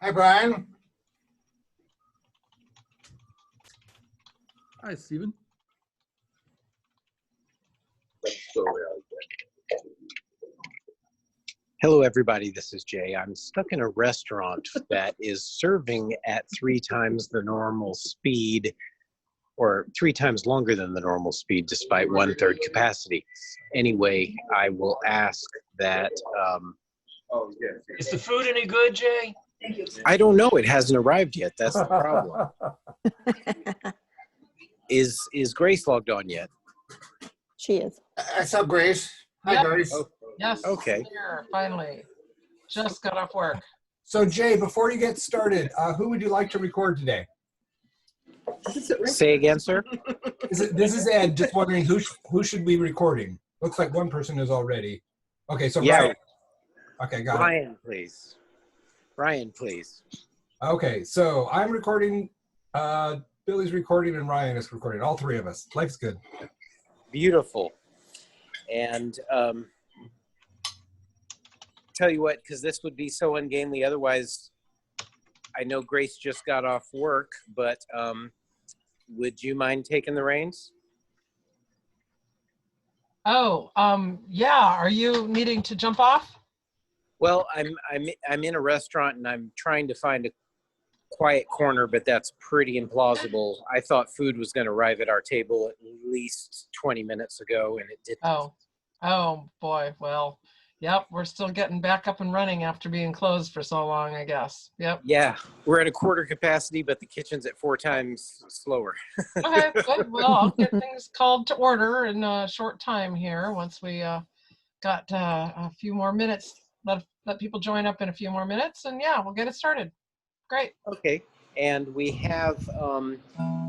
Hi, Brian. Hi, Stephen. Hello, everybody. This is Jay. I'm stuck in a restaurant that is serving at 3 times the normal speed, or 3 times longer than the normal speed, despite 1/3 capacity. Anyway, I will ask that. Is the food any good, Jay? I don't know. It hasn't arrived yet. That's the problem. Is Grace logged on yet? She is. What's up, Grace? Hi, Yep. Grace. Oh, Yes. okay. Here, finally. Just got off work. So, Jay, before you get started, who would you like to record today? Say again, sir? This is Ed. Just wondering who should be recording. Looks like one person is already. Okay, so Yeah. Ryan. Okay, got it. Ryan, please. Ryan, please. Okay, so I'm recording. Billy's recording, and Ryan is recording. All 3 of us. Life's good. Beautiful. And tell you what, because this would be so ungainly otherwise, I know Grace just got off work, but would you mind taking the reins? Oh, yeah. Are you needing to jump off? Well, I'm in a restaurant and I'm trying to find a quiet corner, but that's pretty implausible. I thought food was going to arrive at our table at least 20 minutes ago, and it didn't. Oh boy. Well, yep. We're still getting back up and running after being closed for so long, I guess. Yep. Yeah, we're at a quarter capacity, but the kitchen's at 4 times slower. Okay, good. Well, I'll get things called to order in a short time here once we got a few more minutes. Let people join up in a few more minutes, and yeah, we'll get it started. Great. Okay, and we have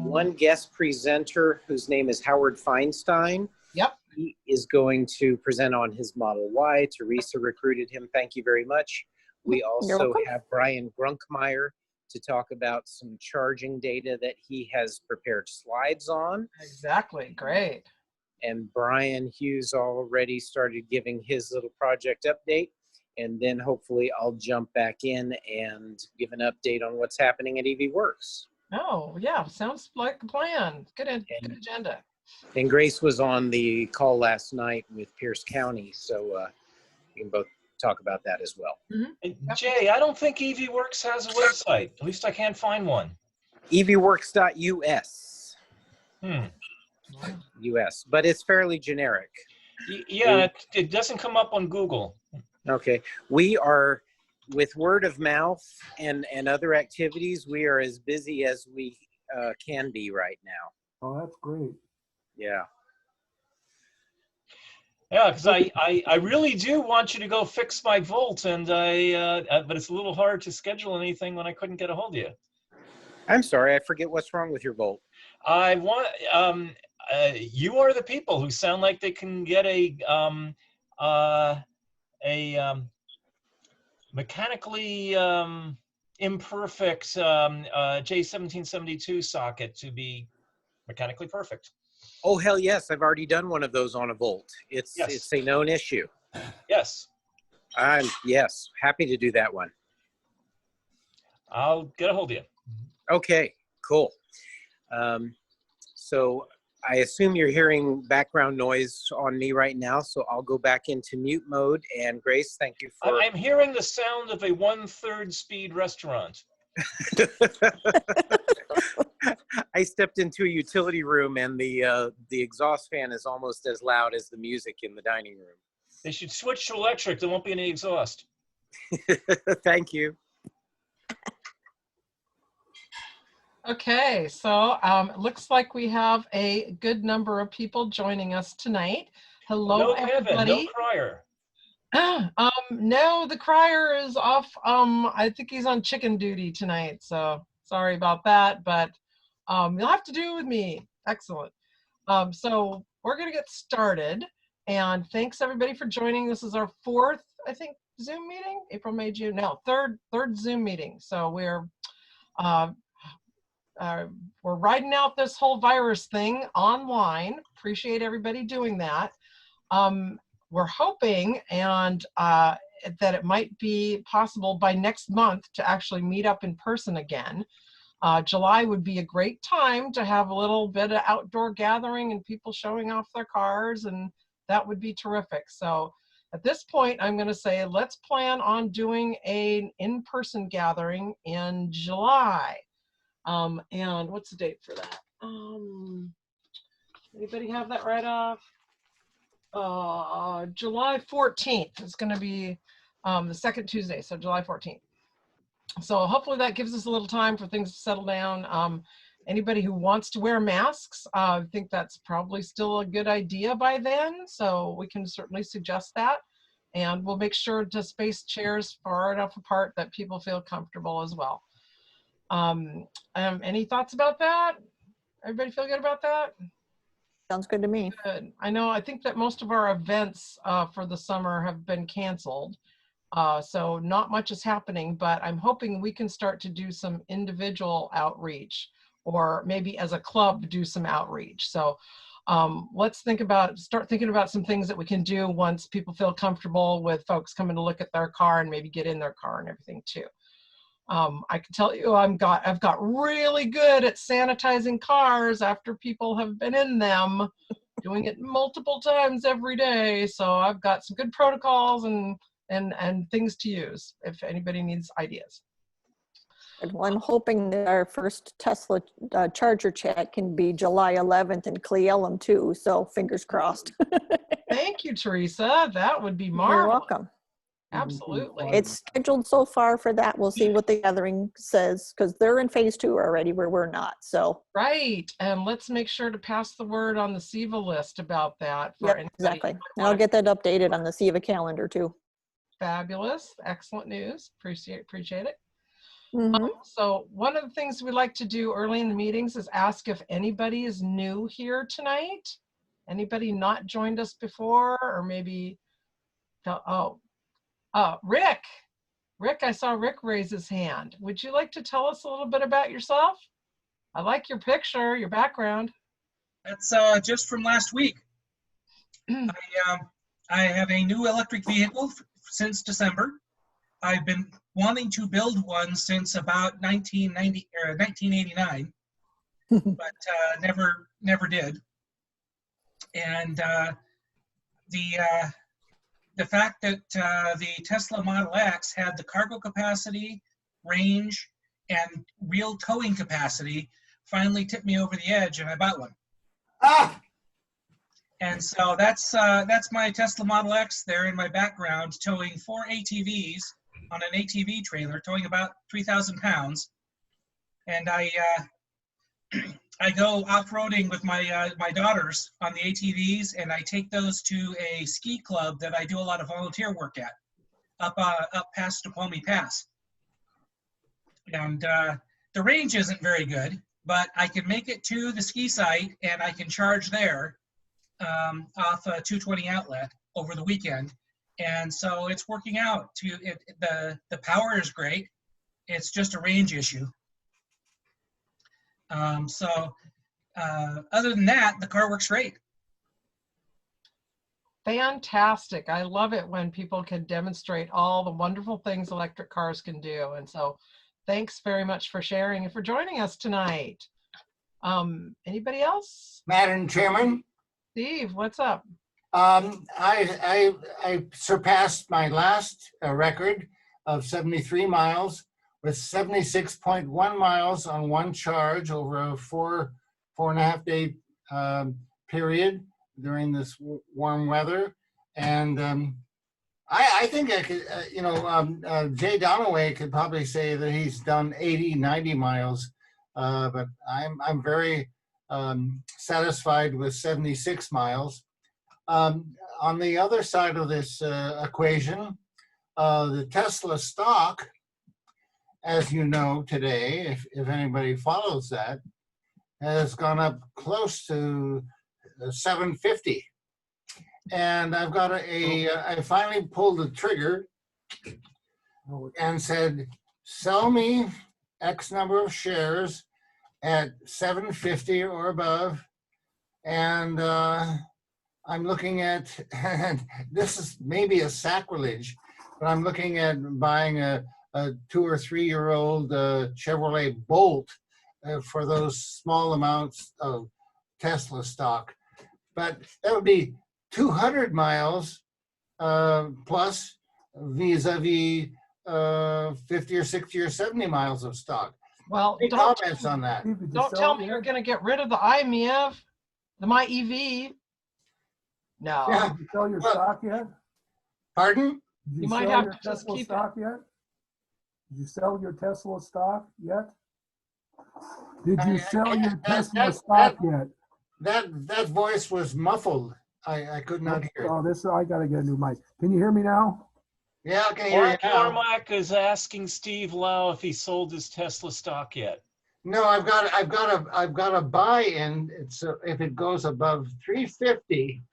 one guest presenter whose name is Howard Feinstein. Yep. He is going to present on his Model Y. Teresa recruited him. Thank you very much. We also have Brian Grunkmeyer to talk about some charging data that he has prepared slides on. Exactly. Great. And Brian Hughes already started giving his little project update. And then hopefully I'll jump back in and give an update on what's happening at EV Works. Oh, yeah. Sounds like a plan. Good agenda. And Grace was on the call last night with Pierce County, so we can both talk about that as well. Mm-hmm. Jay, I don't think EV Works has a website. At least I can't find one. evworks.us. Mm-hmm. US, but it's fairly generic. Yeah, it doesn't come up on Google. Okay, we are, with word of mouth and other activities, we are as busy as we can be right now. Oh, that's great. Yeah. Yeah, because I really do want you to go fix my Volt, and but it's a little hard to schedule anything when I couldn't get a hold of you. I'm sorry, I forget what's wrong with your Volt. I want you are the people who sound like they can get a mechanically imperfect J1772 socket to be mechanically perfect. Oh, hell yes. I've already done one of those on a Volt. It's a known issue. Yes. I'm happy to do that one. I'll get a hold of you. Okay, cool. So I assume you're hearing background noise on me right now, so I'll go back into mute mode. And Grace, thank you for... I'm hearing the sound of a 1/3 speed restaurant. I stepped into a utility room and the exhaust fan is almost as loud as the music in the dining room. They should switch to electric. There won't be any exhaust. Thank you. Okay, so it looks like we have a good number of people joining us tonight. Hello, no everybody. Kevin, no Crier. No, the crier is off. I think he's on chicken duty tonight, so sorry about that, but you'll have to do with me. Excellent. So we're gonna get started, and thanks everybody for joining. This is our 4th, I think, Zoom meeting. April, May, June. No, third Zoom meeting. So we're riding out this whole virus thing online. Appreciate everybody doing that. We're hoping, and that it might be possible by next month to actually meet up in person again. July would be a great time to have a little bit of outdoor gathering and people showing off their cars, and that would be terrific. So at this point, I'm going to say let's plan on doing an in-person gathering in July. And what's the date for that? Anybody have that right off? July 14th is going to be the second Tuesday, so July 14th. So hopefully that gives us a little time for things to settle down. Anybody who wants to wear masks, I think that's probably still a good idea by then. So we can certainly suggest that. And we'll make sure to space chairs far enough apart that people feel comfortable as well. Any thoughts about that? Everybody feel good about that? Sounds good to me. Good. I think that most of our events for the summer have been canceled. So not much is happening, but I'm hoping we can start to do some individual outreach, or maybe as a club do some outreach. So let's start thinking about some things that we can do once people feel comfortable with folks coming to look at their car and maybe get in their car and everything too. I can tell you I've got really good at sanitizing cars after people have been in them, doing it multiple times every day. So I've got some good protocols and things to use if anybody needs ideas. Well, I'm hoping that our first Tesla charger chat can be July 11th in Cle Elum too. So fingers crossed. Thank you, Teresa. That would be You're marvelous. welcome. Absolutely. It's scheduled so far for that. We'll see what the gathering says, because they're in phase 2 already where we're not. So Right. And let's make sure to pass the word on the SEVA list about that. For yep, anybody exactly. who And I'll get that updated on the SEVA calendar too. Fabulous. Excellent news. Appreciate it. Mhm. So one of the things we like to do early in the meetings is ask if anybody is new here tonight. Anybody not joined us before, or maybe, Rick. Rick, I saw Rick raise his hand. Would you like to tell us a little bit about yourself? I like your picture, your background. That's just from last week. I have a new electric vehicle since December. I've been wanting to build one since about 1989, but never did. And the fact that the Tesla Model X had the cargo capacity, range, and real towing capacity finally tipped me over the edge, and I bought one. Ah! And so that's my Tesla Model X there in my background, towing 4 ATVs on an ATV trailer, towing about 3,000 pounds. And I go off-roading with my daughters on the ATVs, and I take those to a ski club that I do a lot of volunteer work at, up past Topome Pass. And the range isn't very good, but I can make it to the ski site, and I can charge there off a 220 outlet over the weekend. And so it's working out. The power is great. It's just a range issue. Other than that, the car works great. Fantastic. I love it when people can demonstrate all the wonderful things electric cars can do. And so thanks very much for sharing and for joining us tonight. Anybody else? Madam Chairman, Steve, what's up? I surpassed my last record of 73 miles with 76.1 miles on one charge over a four and a half day period during this warm weather. And I think I could, Jay Donaway could probably say that he's done 80, 90 miles, but I'm very satisfied with 76 miles. On the other side of this equation, the Tesla stock, as you know today, if anybody follows that, has gone up close to 750. And I've got I finally pulled the trigger and said, sell me X number of shares at 750 or above. And I'm looking at, and this is maybe a sacrilege, but I'm looking at buying a 2 or 3 year old Chevrolet Bolt for those small amounts of Tesla stock. But that would be 200 miles plus vis-a-vis 50 or 60 or 70 miles of stock. Well, Any don't comments on that? Steve, did you don't sell tell it me yet? you're going to get rid of the iMev, the My EV. No. Yeah. Did you sell your Well- stock yet? Pardon? Did You might sell have your to just Tesla keep it. stock yet? Did you sell your Tesla stock yet? Did you sell your Tesla stock yet? That voice was muffled. I could not hear it. Oh, I gotta get a new mic. Can you hear me now? Yeah, I can hear you Mark now. Warmack is asking Steve Lau if he sold his Tesla stock yet. No, I've got a buy-in. It's if it goes above 350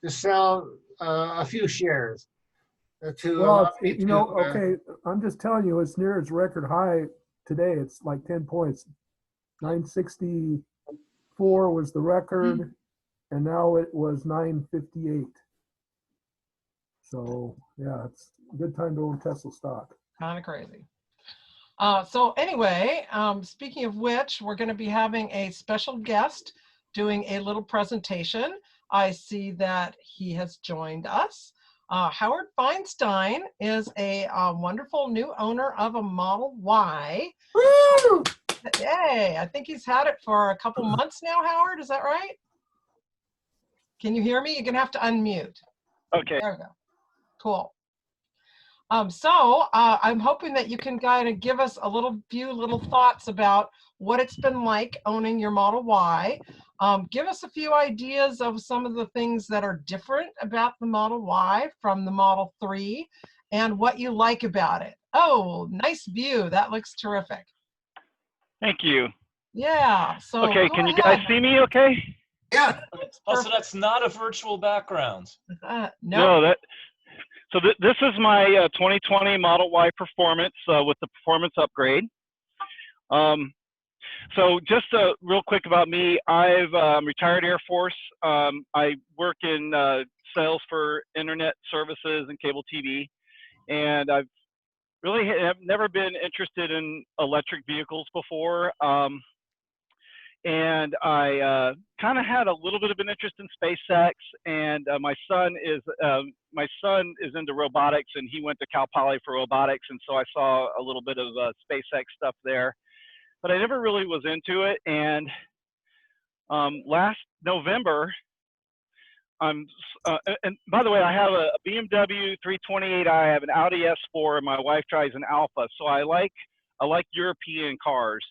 to sell a few shares. To Well, allow me you know, to, okay, I'm just telling you, it's near its record high today. It's like 10 points. 964 was the record, and now it was 958. So yeah, it's a good time to own Tesla stock. Kind of crazy. So anyway, speaking of which, we're going to be having a special guest doing a little presentation. I see that he has joined us. Howard Feinstein is a wonderful new owner of a Model Y. Woo! Yay! I think he's had it for a couple months now, Howard. Is that right? Can you hear me? You're going to have to unmute. Okay. There we go. Cool. So I'm hoping that you can kind of give us a few little thoughts about what it's been like owning your Model Y. Give us a few ideas of some of the things that are different about the Model Y from the Model 3 and what you like about it. Oh, nice view. That looks terrific. Thank you. Yeah. So Okay, go can you guys ahead. see me okay? Yeah. Also, that's not a virtual background. No. So this is my 2020 Model Y Performance with the performance upgrade. So just real quick about me, I've retired Air Force. I work in sales for internet services and cable TV, and I've really have never been interested in electric vehicles before. And I kind of had a little bit of an interest in SpaceX, and my son is into robotics, and he went to Cal Poly for robotics, and so I saw a little bit of SpaceX stuff there, but I never really was into it. And last November, and by the way, I have a BMW 328i, I have an Audi S4, and my wife drives an Alpha, so I like European cars.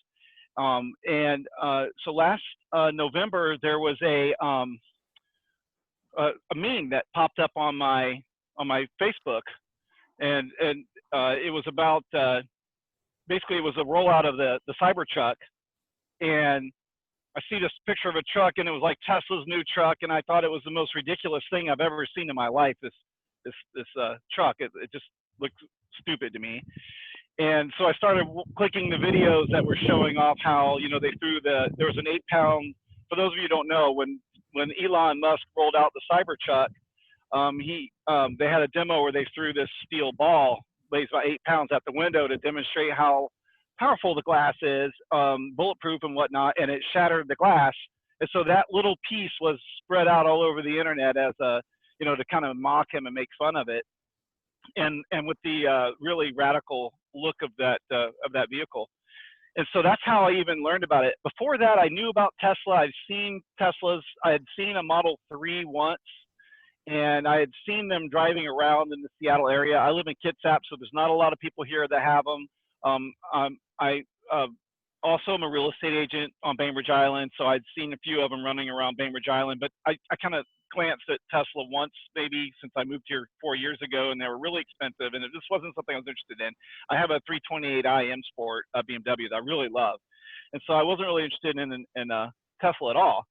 So last November there was a meme that popped up on my Facebook, and it was about basically it was a rollout of the Cybertruck, and I see this picture of a truck, and it was like Tesla's new truck, and I thought it was the most ridiculous thing I've ever seen in my life. This truck, it just looked stupid to me. And so I started clicking the videos that were showing off how, you know, they threw there was an 8-pound, for those of you who don't know, when Elon Musk rolled out the Cybertruck, they had a demo where they threw this steel ball, weighs about 8 pounds, at the window to demonstrate how powerful the glass is, bulletproof and whatnot, and it shattered the glass. And so that little piece was spread out all over the internet as you know, to kind of mock him and make fun of it. And with the really radical look of that vehicle. And so that's how I even learned about it. Before that, I knew about Tesla. I'd seen Teslas. I had seen a Model 3 once, and I had seen them driving around in the Seattle area. I live in Kitsap, so there's not a lot of people here that have them. I also am a real estate agent on Bainbridge Island, so I'd seen a few of them running around Bainbridge Island, but I kind of glanced at Tesla once, maybe, since I moved here 4 years ago, and they were really expensive, and it just wasn't something I was interested in. I have a 328i M Sport BMW that I really love, and so I wasn't really interested in Tesla at all.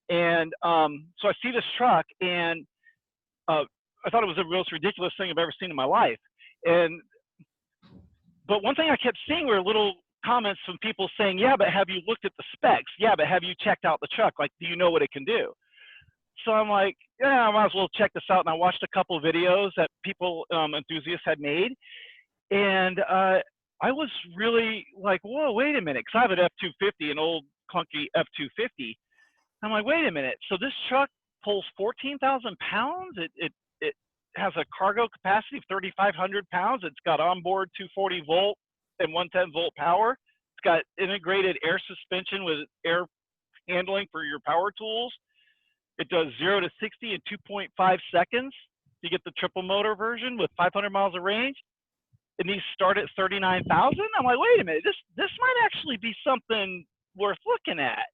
And so I see this truck, and I thought it was the most ridiculous thing I've ever seen in my life. But one thing I kept seeing were little comments from people saying, yeah, but have you looked at the specs? Yeah, but have you checked out the truck? Like, do you know what it can do? So I'm like, yeah, I might as well check this out. And I watched a couple of videos that people, enthusiasts had made. And I was really like, whoa, wait a minute. Because I have an F-250, an old clunky F-250. I'm like, wait a minute. So this truck pulls 14,000 pounds. It has a cargo capacity of 3,500 pounds. It's got onboard 240 volt and 110 volt power. It's got integrated air suspension with air handling for your power tools. It does 0 to 60 in 2.5 seconds. You get the triple motor version with 500 miles of range. And these start at 39,000. I'm like, wait a minute, this might actually be something worth looking at.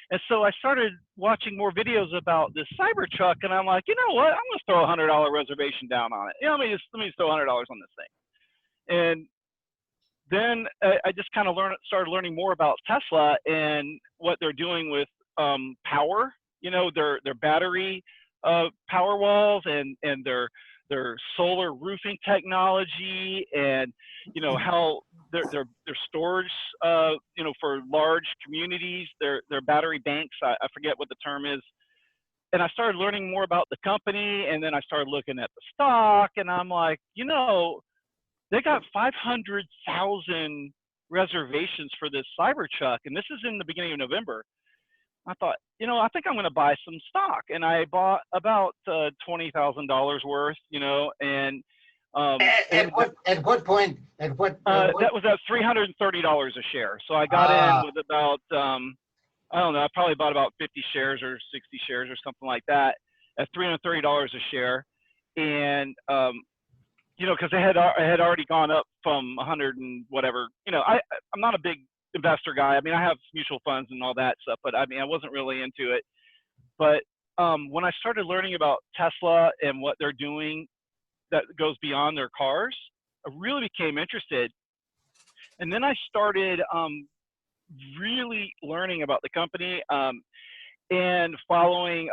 And so I started watching more videos about this Cybertruck, and I'm like, you know what? I'm going to throw a $100 reservation down on it. You know, let me just throw $100 on this thing. And then I just kind of started learning more about Tesla and what they're doing with power. You know, their battery power walls and their solar roofing technology, and you know how their storage, you know, for large communities, their battery banks. I forget what the term is. And I started learning more about the company, and then I started looking at the stock, and I'm like, you know, they got 500,000 reservations for this Cybertruck, and this is in the beginning of November. I thought, you know, I think I'm going to buy some stock, and I bought about $20,000 worth, you know, and At what point? that was at $330 a share. So I got in with about I don't know, I probably bought about 50 shares or 60 shares or something like that at $330 a share, and you know, because it had already gone up from 100 and whatever. You know, I'm not a big investor guy. I mean, I have mutual funds and all that stuff, but I mean, I wasn't really into it. But when I started learning about Tesla and what they're doing that goes beyond their cars, I really became interested. And then I started really learning about the company and following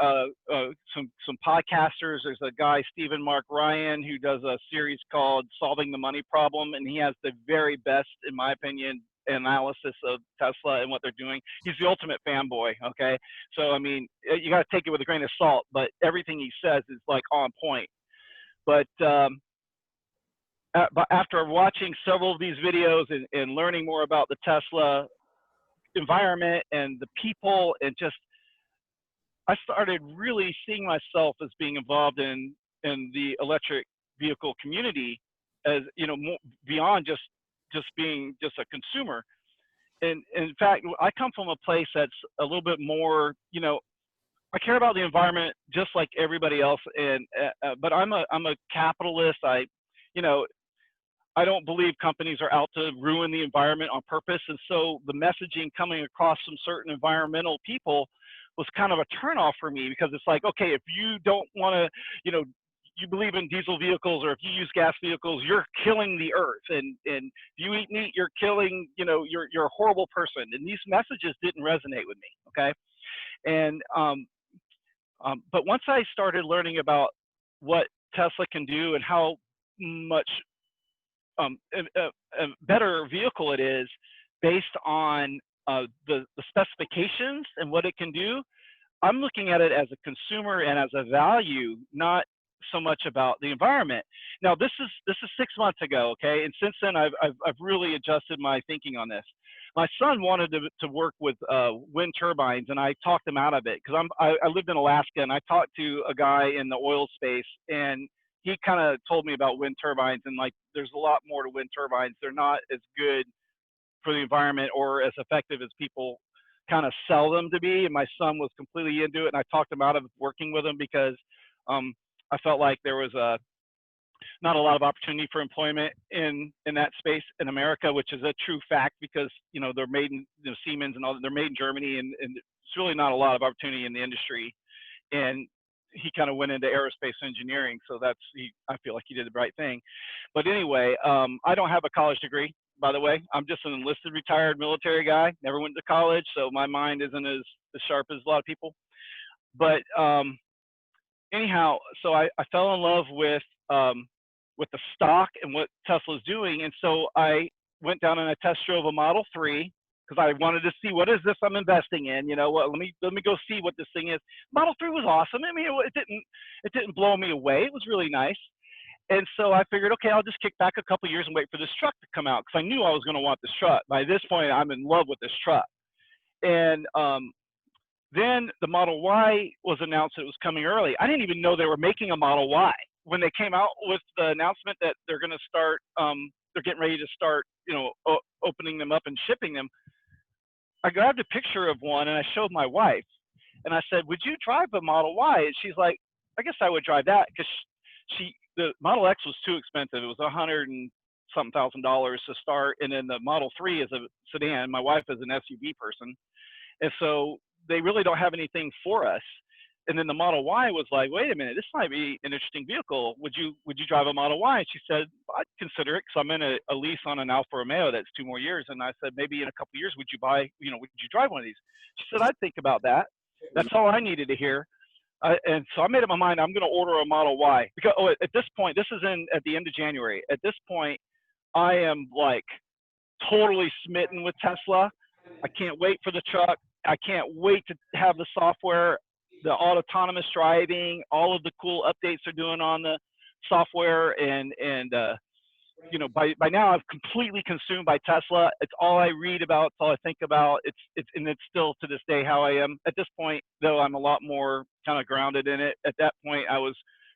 some podcasters. There's a guy, Stephen Mark Ryan, who does a series called Solving the Money Problem, and he has the very best, in my opinion, analysis of Tesla and what they're doing. He's the ultimate fanboy, okay? So, I mean, you got to take it with a grain of salt, but everything he says is like on point. But after watching several of these videos and learning more about the Tesla environment and the people, and just, I started really seeing myself as being involved in the electric vehicle community, as, you know, more beyond just being just a consumer. And in fact, I come from a place that's a little bit more, you know, I care about the environment just like everybody else, and but I'm a capitalist. You know, I don't believe companies are out to ruin the environment on purpose, and so the messaging coming across from certain environmental people was kind of a turnoff for me, because it's like, okay, if you don't want to, you know, you believe in diesel vehicles, or if you use gas vehicles, you're killing the earth, and if you eat meat, you're killing, you know, you're a horrible person. And these messages didn't resonate with me, okay? And but once I started learning about what Tesla can do and how much a better vehicle it is based on the specifications and what it can do, I'm looking at it as a consumer and as a value, not so much about the environment. Now, this is 6 months ago, okay? And since then, I've really adjusted my thinking on this. My son wanted to work with wind turbines, and I talked him out of it, because I lived in Alaska, and I talked to a guy in the oil space, and he kind of told me about wind turbines, and like, there's a lot more to wind turbines. They're not as good for the environment or as effective as people kind of sell them to be. And my son was completely into it, and I talked him out of working with him, because I felt like there was not a lot of opportunity for employment in that space in America, which is a true fact, because, you know, they're made in, you know, Siemens and all, they're made in Germany, and it's really not a lot of opportunity in the industry. And he kind of went into aerospace engineering, so I feel like he did the right thing. But anyway, I don't have a college degree, by the way. I'm just an enlisted retired military guy, never went to college, so my mind isn't as sharp as a lot of people. But anyhow, so I fell in love with the stock and what Tesla's doing, and so I went down and I test drove a Model 3 because I wanted to see what is this I'm investing in. You know, what? Let me go see what this thing is. Model 3 was awesome. I mean, it didn't blow me away. It was really nice. And so I figured, okay, I'll just kick back a couple years and wait for this truck to come out because I knew I was going to want this truck. By this point, I'm in love with this truck. And then the Model Y was announced that it was coming early. I didn't even know they were making a Model Y. When they came out with the announcement that they're going to start, they're getting ready to start, you know, opening them up and shipping them, I grabbed a picture of one and I showed my wife. And I said, would you drive a Model Y? And she's like, I guess I would drive that because the Model X was too expensive. It was $100,000 and something to start. And then the Model 3 is a sedan. My wife is an SUV person. And so they really don't have anything for us. And then the Model Y was like, wait a minute, this might be an interesting vehicle. Would you drive a Model Y? And she said, I'd consider it because I'm in a lease on an Alfa Romeo that's 2 more years. And I said, maybe in a couple of years, would you drive one of these? She said, I'd think about that. That's all I needed to hear. And so I made up my mind, I'm going to order a Model Y. Because at this point, this is at the end of January. At this point, I am like totally smitten with Tesla. I can't wait for the truck. I can't wait to have the software, the autonomous driving, all of the cool updates they're doing on the software. And you know, by now I've completely consumed by Tesla. It's all I read about. It's all I think about. And it's still to this day how I am. At this point, though, I'm a lot more kind of grounded in it. At that point, I was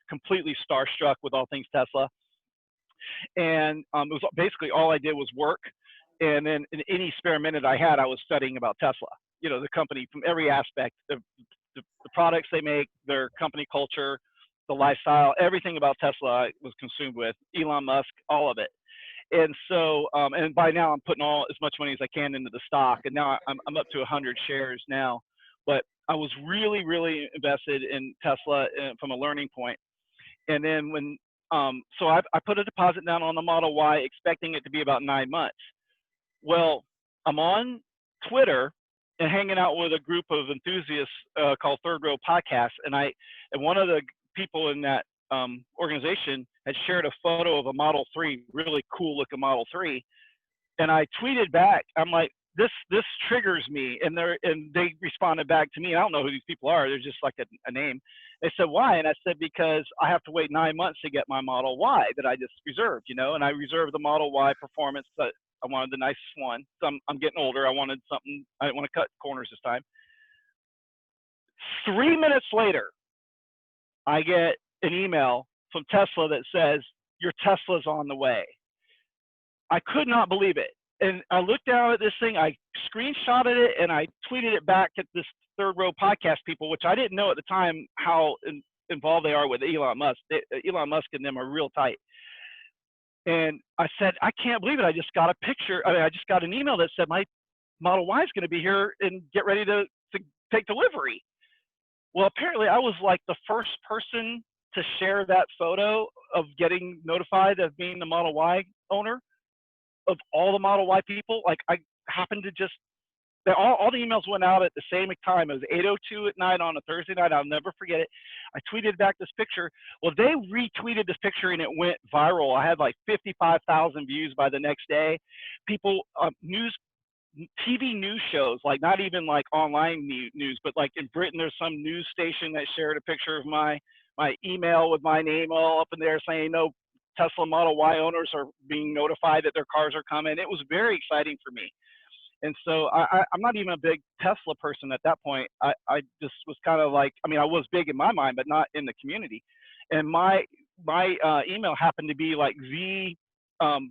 completely starstruck with all things Tesla. And it was basically all I did was work. And then in any spare minute I had, I was studying about Tesla, you know, the company from every aspect, the products they make, their company culture, the lifestyle, everything about Tesla I was consumed with, Elon Musk, all of it. And so, and by now I'm putting as much money as I can into the stock. And now I'm up to 100 shares now. But I was really, really invested in Tesla from a learning point. And then so I put a deposit down on the Model Y, expecting it to be about 9 months. Well, I'm on Twitter and hanging out with a group of enthusiasts called Third Row Podcast, and one of the people in that organization had shared a photo of a Model 3, really cool looking Model 3, and I tweeted back, I'm like, this triggers me, and they responded back to me. I don't know who these people are; they're just like a name. They said, why? And I said, because I have to wait 9 months to get my Model Y that I just reserved, you know, and I reserved the Model Y Performance. I wanted the nicest one. So I'm getting older. I wanted something. I didn't want to cut corners this time. 3 minutes later, I get an email from Tesla that says, your Tesla's on the way. I could not believe it. And I looked down at this thing, I screenshotted it, and I tweeted it back at this Third Row Podcast people, which I didn't know at the time how involved they are with Elon Musk. Elon Musk and them are real tight. And I said, I can't believe it. I just got a picture. I mean, I just got an email that said my Model Y is going to be here and get ready to take delivery. Well, apparently I was like the first person to share that photo of getting notified of being the Model Y owner of all the Model Y people. Like I happened to just, all the emails went out at the same time. It was 8:02 at night on a Thursday night. I'll never forget it. I tweeted back this picture. Well, they retweeted this picture and it went viral. I had like 55,000 views by the next day. People, TV news shows, like not even like online news, but like in Britain, there's some news station that shared a picture of my email with my name all up in there saying, no, Tesla Model Y owners are being notified that their cars are coming. It was very exciting for me. And so I'm not even a big Tesla person at that point. I just was kind of like, I mean, I was big in my mind, but not in the community. And my email happened to be like the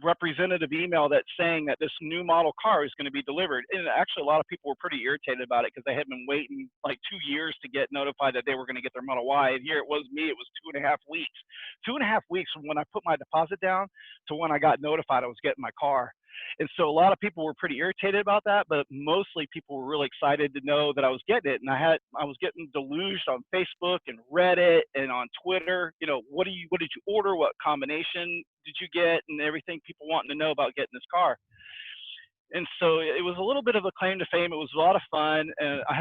representative email that's saying that this new model car is going to be delivered. And actually, a lot of people were pretty irritated about it because they had been waiting like 2 years to get notified that they were going to get their Model Y. And here it was me. It was 2.5 weeks. 2.5 weeks from when I put my deposit down to when I got notified I was getting my car. And so a lot of people were pretty irritated about that, but mostly people were really excited to know that I was getting it. And I was getting deluged on Facebook and Reddit and on Twitter. You know, what did you order? What combination did you get? And everything, people wanting to know about getting this car. And so it was a little bit of a claim to fame. It was a lot of fun, and I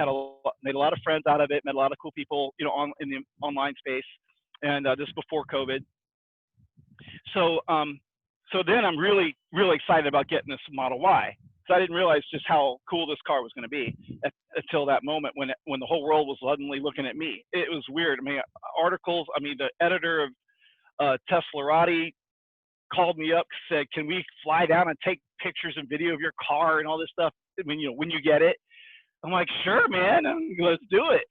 made a lot of friends out of it. Met a lot of cool people, you know, in the online space. And this before COVID. So then I'm really, really excited about getting this Model Y. I didn't realize just how cool this car was going to be until that moment when the whole world was suddenly looking at me. It was weird. I mean, articles. I mean, the editor of Teslarati called me up, said, "Can we fly down and take pictures and video of your car and all this stuff when you get it?" I'm like, "Sure, man, let's do it."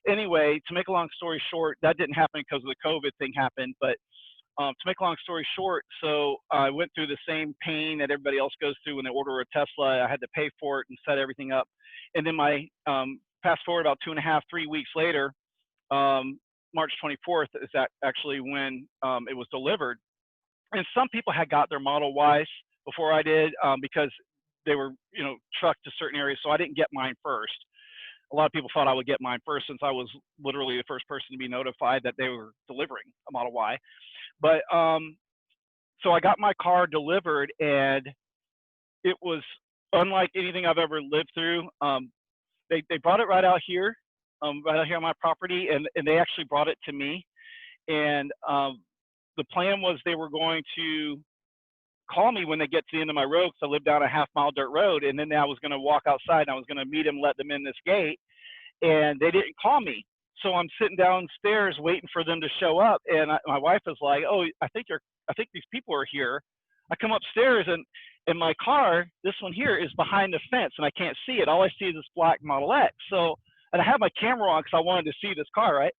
Anyway, to make a long story short, that didn't happen because of the COVID thing happened. But to make a long story short, so I went through the same pain that everybody else goes through when they order a Tesla. I had to pay for it and set everything up. And then fast forward about 2.5, 3 weeks later, March 24th is actually when it was delivered. And some people had got their Model Ys before I did because they were, trucked to certain areas. So I didn't get mine first. A lot of people thought I would get mine first since I was literally the first person to be notified that they were delivering a Model Y. But so I got my car delivered, and it was unlike anything I've ever lived through. They brought it right out here on my property, and they actually brought it to me. And the plan was they were going to call me when they get to the end of my road, because I lived down a half-mile dirt road, and then I was going to walk outside and I was going to meet them, let them in this gate, and they didn't call me. So I'm sitting downstairs waiting for them to show up, and my wife is like, "Oh, I think these people are here." I come upstairs, and my car, this one here, is behind the fence, and I can't see it. All I see is this black Model X. And I have my camera on because I wanted to see this car, right?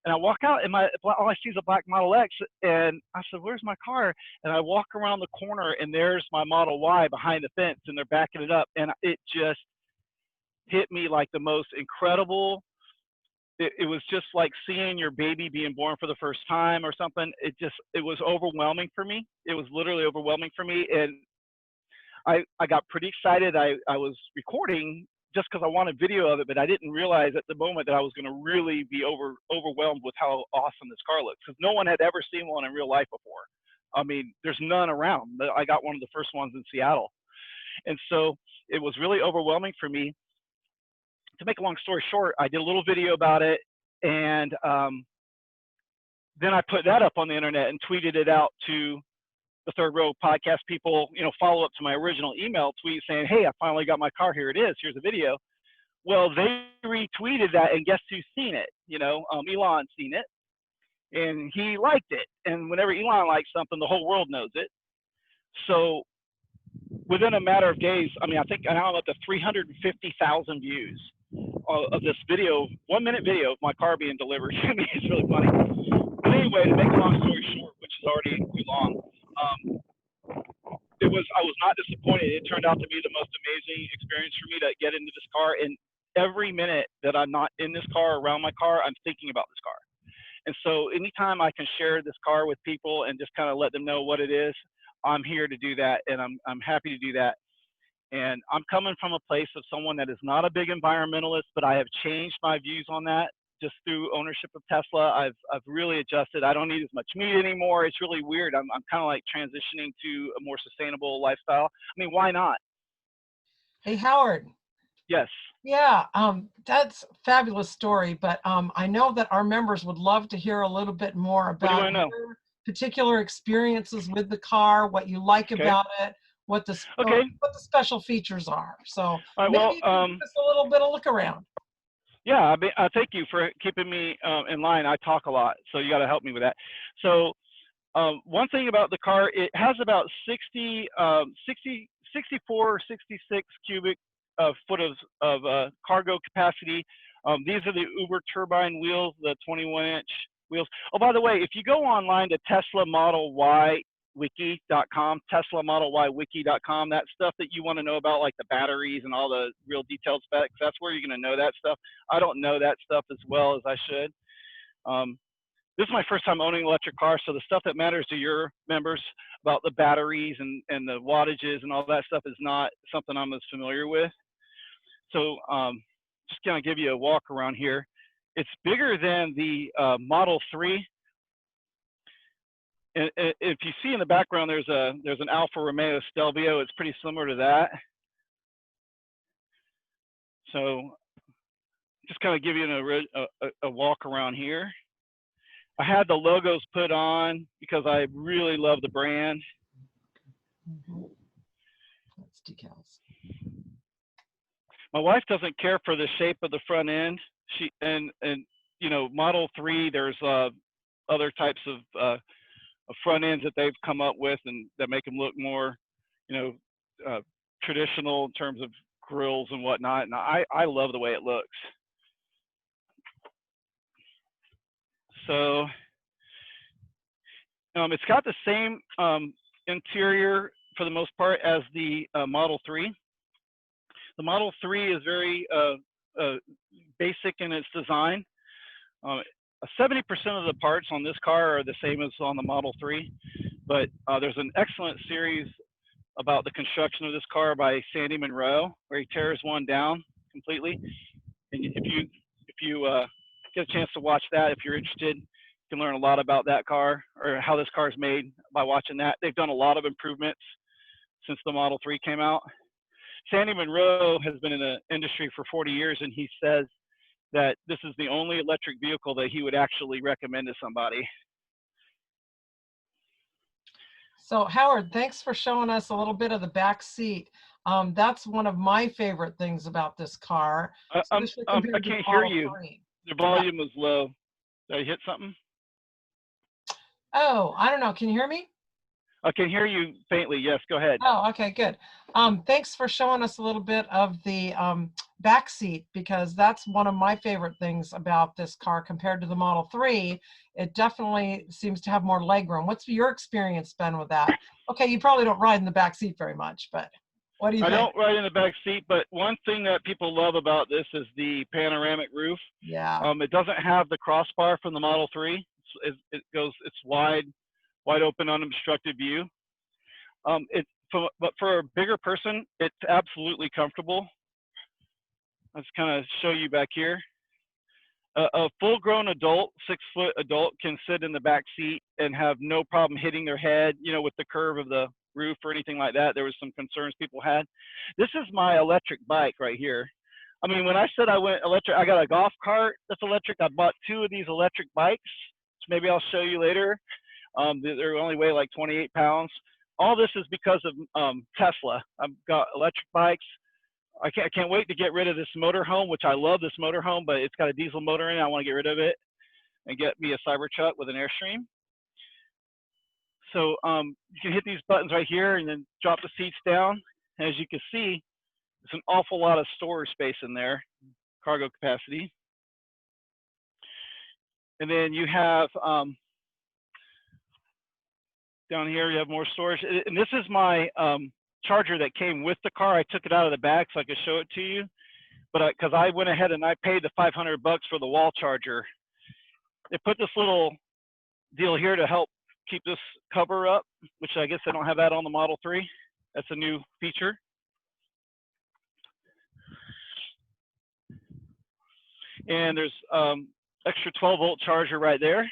And I walk out, and all I see is a black Model X, and I said, "Where's my car?" And I walk around the corner, and there's my Model Y behind the fence, and they're backing it up, and it just hit me like the most incredible. It was just like seeing your baby being born for the first time or something. It was overwhelming for me. It was literally overwhelming for me, and I got pretty excited. I was recording just because I wanted video of it, but I didn't realize at the moment that I was going to really be overwhelmed with how awesome this car looks, because no one had ever seen one in real life before. I mean, there's none around. I got one of the first ones in Seattle. And so it was really overwhelming for me. To make a long story short, I did a little video about it, and then I put that up on the internet and tweeted it out to the Third Row podcast people, follow up to my original email tweet saying, "Hey, I finally got my car. Here it is. Here's a video." Well, they retweeted that, and guess who's seen it? Elon's seen it, and he liked it. And whenever Elon likes something, the whole world knows it. So within a matter of days, I think now I'm up to 350,000 views of this video, 1-minute video of my car being delivered. It's really funny. But anyway, to make a long story short, which is already too long, I was not disappointed. It turned out to be the most amazing experience for me to get into this car. And every minute that I'm not in this car, around my car, I'm thinking about this car. And so anytime I can share this car with people and just kind of let them know what it is, I'm here to do that, and I'm happy to do that. And I'm coming from a place of someone that is not a big environmentalist, but I have changed my views on that just through ownership of Tesla. I've really adjusted. I don't need as much meat anymore. It's really weird. I'm kind of like transitioning to a more sustainable lifestyle. I mean, why not? Hey, Howard. Yes. Yeah, that's a fabulous story, but I know that our members would love to hear a little bit more about your particular experiences with the car, what you like about it, what the special features are. So maybe you can give us a little bit of look around. Yeah, thank you for keeping me in line. I talk a lot, so you got to help me with that. So one thing about the car, it has about 64 or 66 cubic foot of cargo capacity. These are the Uber turbine wheels, the 21-inch wheels. Oh, by the way, if you go online to Tesla Model Y wiki.com, Tesla Model Y wiki.com, that stuff that you want to know about, like the batteries and all the real detailed specs, that's where you're going to know that stuff. I don't know that stuff as well as I should. This is my first time owning an electric car, so the stuff that matters to your members about the batteries and the wattages and all that stuff is not something I'm as familiar with. So just going to give you a walk around here. It's bigger than the Model 3. And if you see in the background, there's an Alfa Romeo Stelvio. It's pretty similar to that. So just kind of give you a walk around here. I had the logos put on because I really love the brand. That's decals. My wife doesn't care for the shape of the front end. And you know, Model 3, there's other types of front ends that they've come up with and that make them look more, you know, traditional in terms of grills and whatnot. And I love the way it looks. So it's got the same interior for the most part as the Model 3. The Model 3 is very basic in its design. 70% of the parts on this car are the same as on the Model 3, but there's an excellent series about the construction of this car by Sandy Monroe, where he tears one down completely. And if you get a chance to watch that, if you're interested, you can learn a lot about that car or how this car is made by watching that. They've done a lot of improvements since the Model 3 came out. Sandy Monroe has been in the industry for 40 years, and he says that this is the only electric vehicle that he would actually recommend to somebody. So Howard, thanks for showing us a little bit of the back seat. That's one of my favorite things about this car. I compared to can't the hear Model you. 3. The volume was low. Did I hit something? Oh, I don't know. Can you hear me? I can hear you faintly. Yes, go ahead. Oh, okay, good. Thanks for showing us a little bit of the back seat, because that's one of my favorite things about this car compared to the Model 3. It definitely seems to have more legroom. What's your experience been with that? Okay, you probably don't ride in the back seat very much, but what do you think? I don't ride in the back seat, but one thing that people love about this is the panoramic roof. Yeah. It doesn't have the crossbar from the Model 3. It's wide open, unobstructed view. But for a bigger person, it's absolutely comfortable. Let's kind of show you back here. A full-grown adult, 6-foot adult, can sit in the back seat and have no problem hitting their head, you know, with the curve of the roof or anything like that. There was some concerns people had. This is my electric bike right here. I mean, when I said I went electric, I got a golf cart that's electric. I bought 2 of these electric bikes, which maybe I'll show you later. They only weigh like 28 pounds. All this is because of Tesla. I've got electric bikes. I can't wait to get rid of this motorhome, which I love this motorhome, but it's got a diesel motor in it. I want to get rid of it and get me a Cybertruck with an Airstream. So you can hit these buttons right here and then drop the seats down. And as you can see, there's an awful lot of storage space in there, cargo capacity. And then you have down here, you have more storage. And this is my charger that came with the car. I took it out of the bag so I could show it to you. But because I went ahead and I paid the $500 for the wall charger. They put this little deal here to help keep this cover up, which I guess they don't have that on the Model 3. That's a new feature. And there's extra 12-volt charger right there.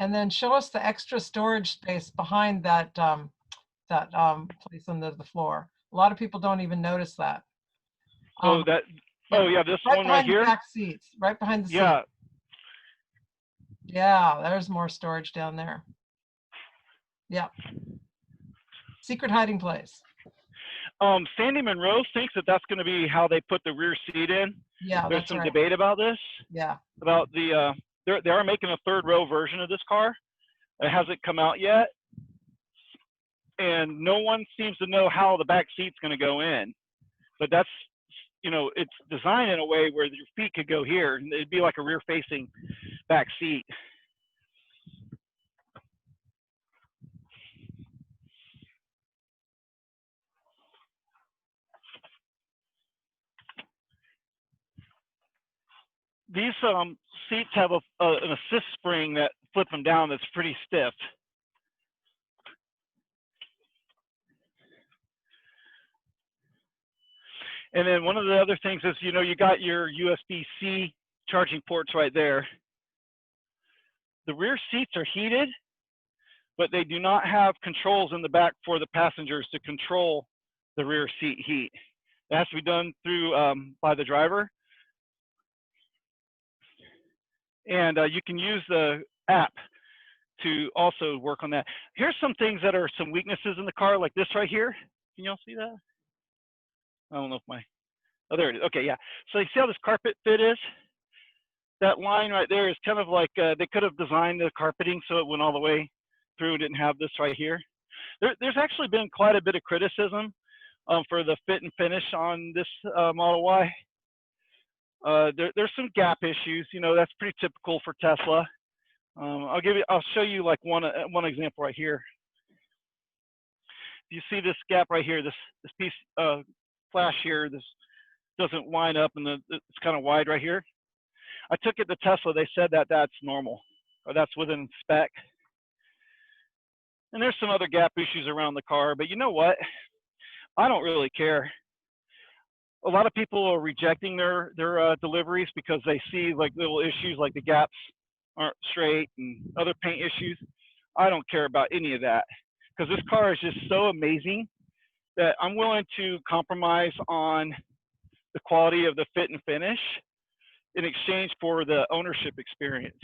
And then show us the extra storage space behind that place under the floor. A lot of people don't even notice that. Oh, yeah, this right one behind right here. The back seats, right behind the yeah. seat. Yeah, there's more storage down there. Yeah. Secret hiding place. Sandy Monroe thinks that that's going to be how they put the rear seat in. Yeah, there's some debate about this. Yeah. About the they are making a 3rd row version of this car. It hasn't come out yet, and no one seems to know how the back seat's going to go in. But that's, you know, it's designed in a way where your feet could go here, and it'd be like a rear-facing back seat. These seats have an assist spring that flip them down that's pretty stiff. And then one of the other things is, you know, you got your USB-C charging ports right there. The rear seats are heated, but they do not have controls in the back for the passengers to control the rear seat heat. It has to be done through by the driver. And you can use the app to also work on that. Here's some things that are some weaknesses in the car, like this right here. Can y'all see that? I don't know if my, oh, there it is. Okay, yeah. So you see how this carpet fit is? That line right there is kind of like, they could have designed the carpeting so it went all the way through, didn't have this right here. There's actually been quite a bit of criticism for the fit and finish on this Model Y. There's some gap issues, you know, that's pretty typical for Tesla. I'll show you like one example right here. You see this gap right here, this piece flash here, this doesn't line up and it's kind of wide right here. I took it to Tesla, they said that that's normal, or that's within spec. And there's some other gap issues around the car, but you know what? I don't really care. A lot of people are rejecting their deliveries because they see like little issues like the gaps aren't straight and other paint issues. I don't care about any of that because this car is just so amazing that I'm willing to compromise on the quality of the fit and finish in exchange for the ownership experience.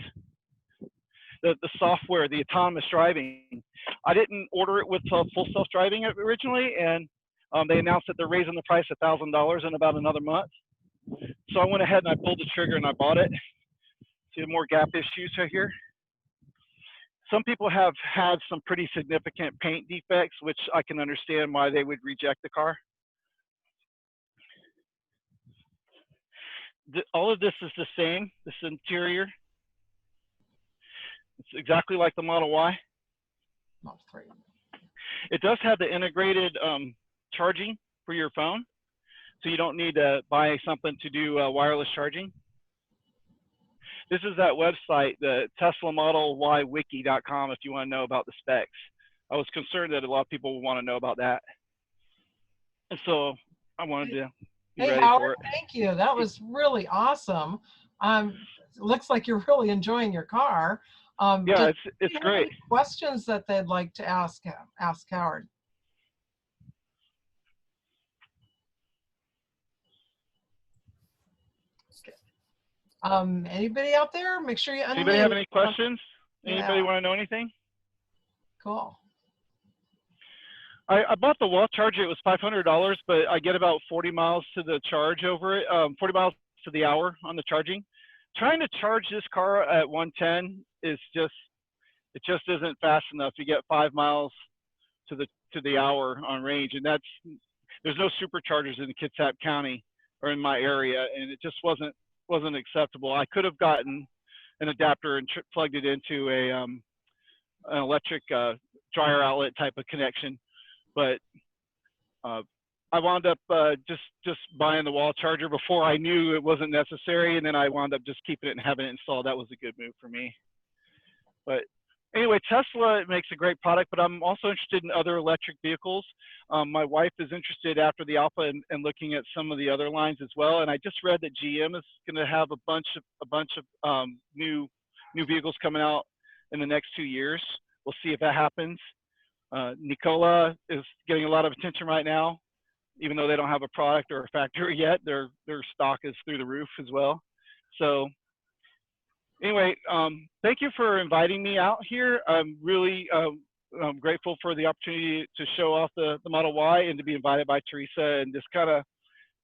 The software, the autonomous driving. I didn't order it with full self-driving originally, and they announced that they're raising the price $1,000 in about another month. So I went ahead and I pulled the trigger and I bought it. See the more gap issues right here. Some people have had some pretty significant paint defects, which I can understand why they would reject the car. All of this is the same, this interior. It's exactly like the Model Y. Model 3. It does have the integrated charging for your phone, so you don't need to buy something to do wireless charging. This is that website, the Tesla Model Y Wiki.com, if you want to know about the specs. I was concerned that a lot of people would want to know about that. And so I wanted to be Hey, ready Howard, for it. thank you. That was really awesome. Looks like you're really enjoying your car. Yeah, Does it's anyone have great. any questions that they'd like to ask Howard? Anybody out there? Make sure you unmute. Anybody have any questions? Anybody Yeah. want to know anything? Cool. I bought the wall charger. It was $500, but I get about 40 miles to the charge over it, 40 miles to the hour on the charging. Trying to charge this car at 110 is just, it just isn't fast enough. You get 5 miles to the hour on range, and there's no superchargers in Kitsap County or in my area, and it just wasn't acceptable. I could have gotten an adapter and plugged it into an electric dryer outlet type of connection, but I wound up just buying the wall charger before I knew it wasn't necessary, and then I wound up just keeping it and having it installed. That was a good move for me. But anyway, Tesla makes a great product, but I'm also interested in other electric vehicles. My wife is interested after the Alpha and looking at some of the other lines as well. And I just read that GM is going to have a bunch of new vehicles coming out in the next 2 years. We'll see if that happens. Nikola is getting a lot of attention right now, even though they don't have a product or a factory yet. Their stock is through the roof as well. So anyway, thank you for inviting me out here. I'm really grateful for the opportunity to show off the Model Y and to be invited by Teresa and just kind of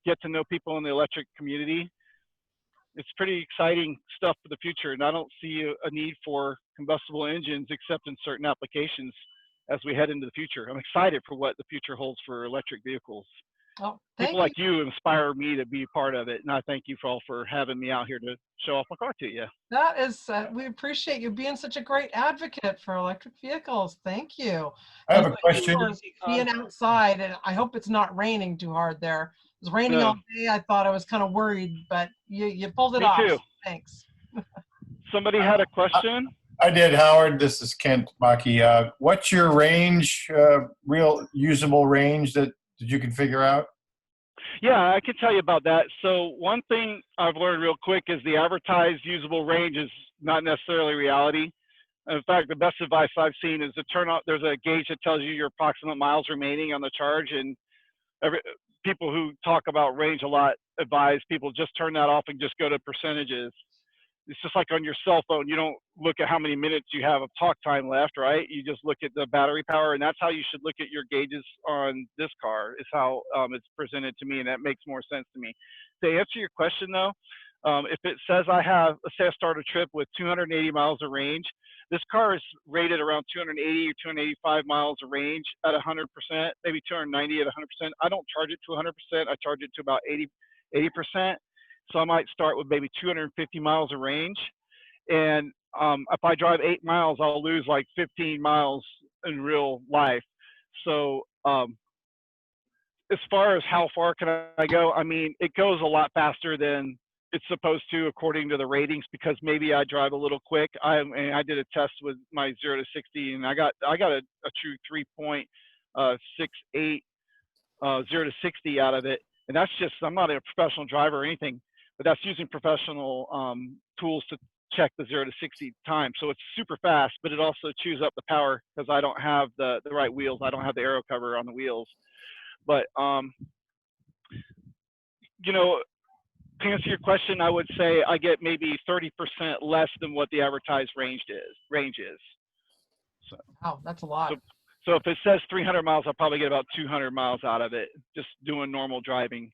get to know people in the electric community. It's pretty exciting stuff for the future, and I don't see a need for combustible engines except in certain applications as we head into the future. I'm excited for what the future holds for electric vehicles. Oh, People like you inspire me to be part of it, and I thank you for having me out here to show off my car to you. That is, we appreciate you being such a great advocate for electric vehicles. Thank you. I have And a question. for being outside, and I hope it's not raining too hard there. It was raining No. all day. I thought I was kind of worried, but you pulled it Me off. too. Thanks. Somebody had a question? I did, Howard. This is Kent Maki. What's your range, real usable range that you can figure out? Yeah, I can tell you about that. So one thing I've learned real quick is the advertised usable range is not necessarily reality. In fact, the best advice I've seen is to turn off, there's a gauge that tells you your approximate miles remaining on the charge, and people who talk about range a lot advise people just turn that off and just go to percentages. it's just like on your cell phone. You don't look at how many minutes you have of talk time left, right? You just look at the battery power, and that's how you should look at your gauges on this car, is how it's presented to me, and that makes more sense to me. To answer your question though, if it says let's say I start a trip with 280 miles of range, this car is rated around 280 or 285 miles of range at 100%, maybe 290 at 100%. I don't charge it to 100%. I charge it to about 80%. So I might start with maybe 250 miles of range. And if I drive 8 miles, I'll lose like 15 miles in real life. So as far as how far can I go, I mean, it goes a lot faster than it's supposed to according to the ratings, because maybe I drive a little quick. I did a test with my 0 to 60, and I got a true 3.68 0 to 60 out of it. And that's just, I'm not a professional driver or anything, but that's using professional tools to check the 0 to 60 time. So it's super fast, but it also chews up the power because I don't have the right wheels. I don't have the aero cover on the wheels. But you know, to answer your question, I would say I get maybe 30% less than what the advertised range is. So, Wow, that's a lot. So if it says 300 miles, I'll probably get about 200 miles out of it, just doing normal driving.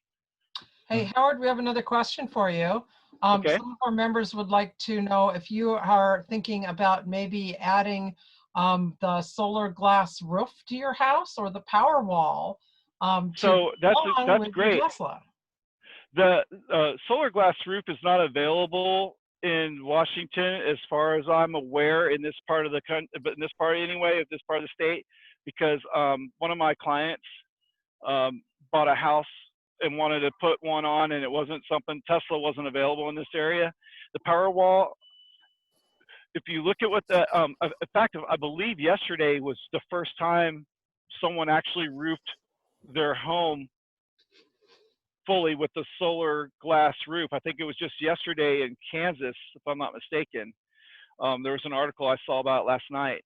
Hey, Howard, we have another question for you. Okay. Some of our members would like to know if you are thinking about maybe adding the solar glass roof to your house or the power wall. So that's with great. your Tesla. The solar glass roof is not available in Washington, as far as I'm aware, in this part of the country, but in this part anyway, of this part of the state, because one of my clients bought a house and wanted to put one on, and it wasn't something, Tesla wasn't available in this area. The power wall, if you look at what the, in fact, I believe yesterday was the first time someone actually roofed their home fully with the solar glass roof. I think it was just yesterday in Kansas, if I'm not mistaken. There was an article I saw about it last night.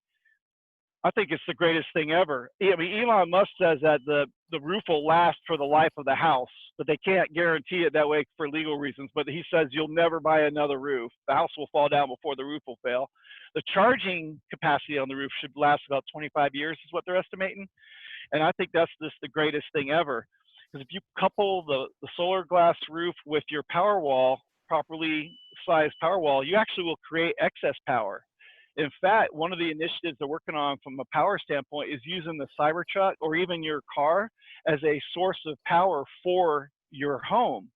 I think it's the greatest thing ever. I mean, Elon Musk says that the roof will last for the life of the house, but they can't guarantee it that way for legal reasons. But he says you'll never buy another roof. The house will fall down before the roof will fail. The charging capacity on the roof should last about 25 years is what they're estimating. And I think that's just the greatest thing ever. Because if you couple the solar glass roof with your power wall, properly sized power wall, you actually will create excess power. In fact, one of the initiatives they're working on from a power standpoint is using the Cybertruck or even your car as a source of power for your home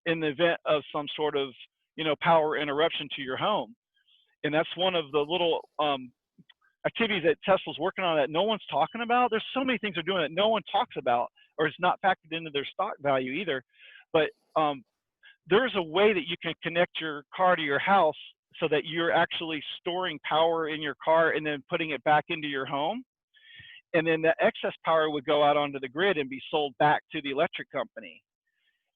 in the event of some sort of, you know, power interruption to your home. And that's one of the little activities that Tesla's working on that no one's talking about. There's so many things they're doing that no one talks about, or it's not factored into their stock value either. But there's a way that you can connect your car to your house so that you're actually storing power in your car and then putting it back into your home. And then the excess power would go out onto the grid and be sold back to the electric company.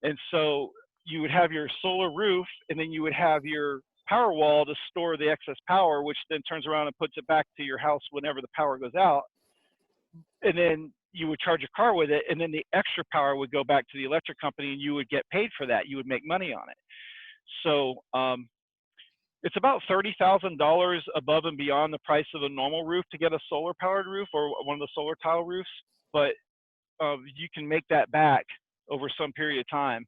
And so you would have your solar roof, and then you would have your power wall to store the excess power, which then turns around and puts it back to your house whenever the power goes out. And then you would charge your car with it, and then the extra power would go back to the electric company, and you would get paid for that. You would make money on it. So it's about $30,000 above and beyond the price of a normal roof to get a solar powered roof or one of the solar tile roofs, but you can make that back over some period of time.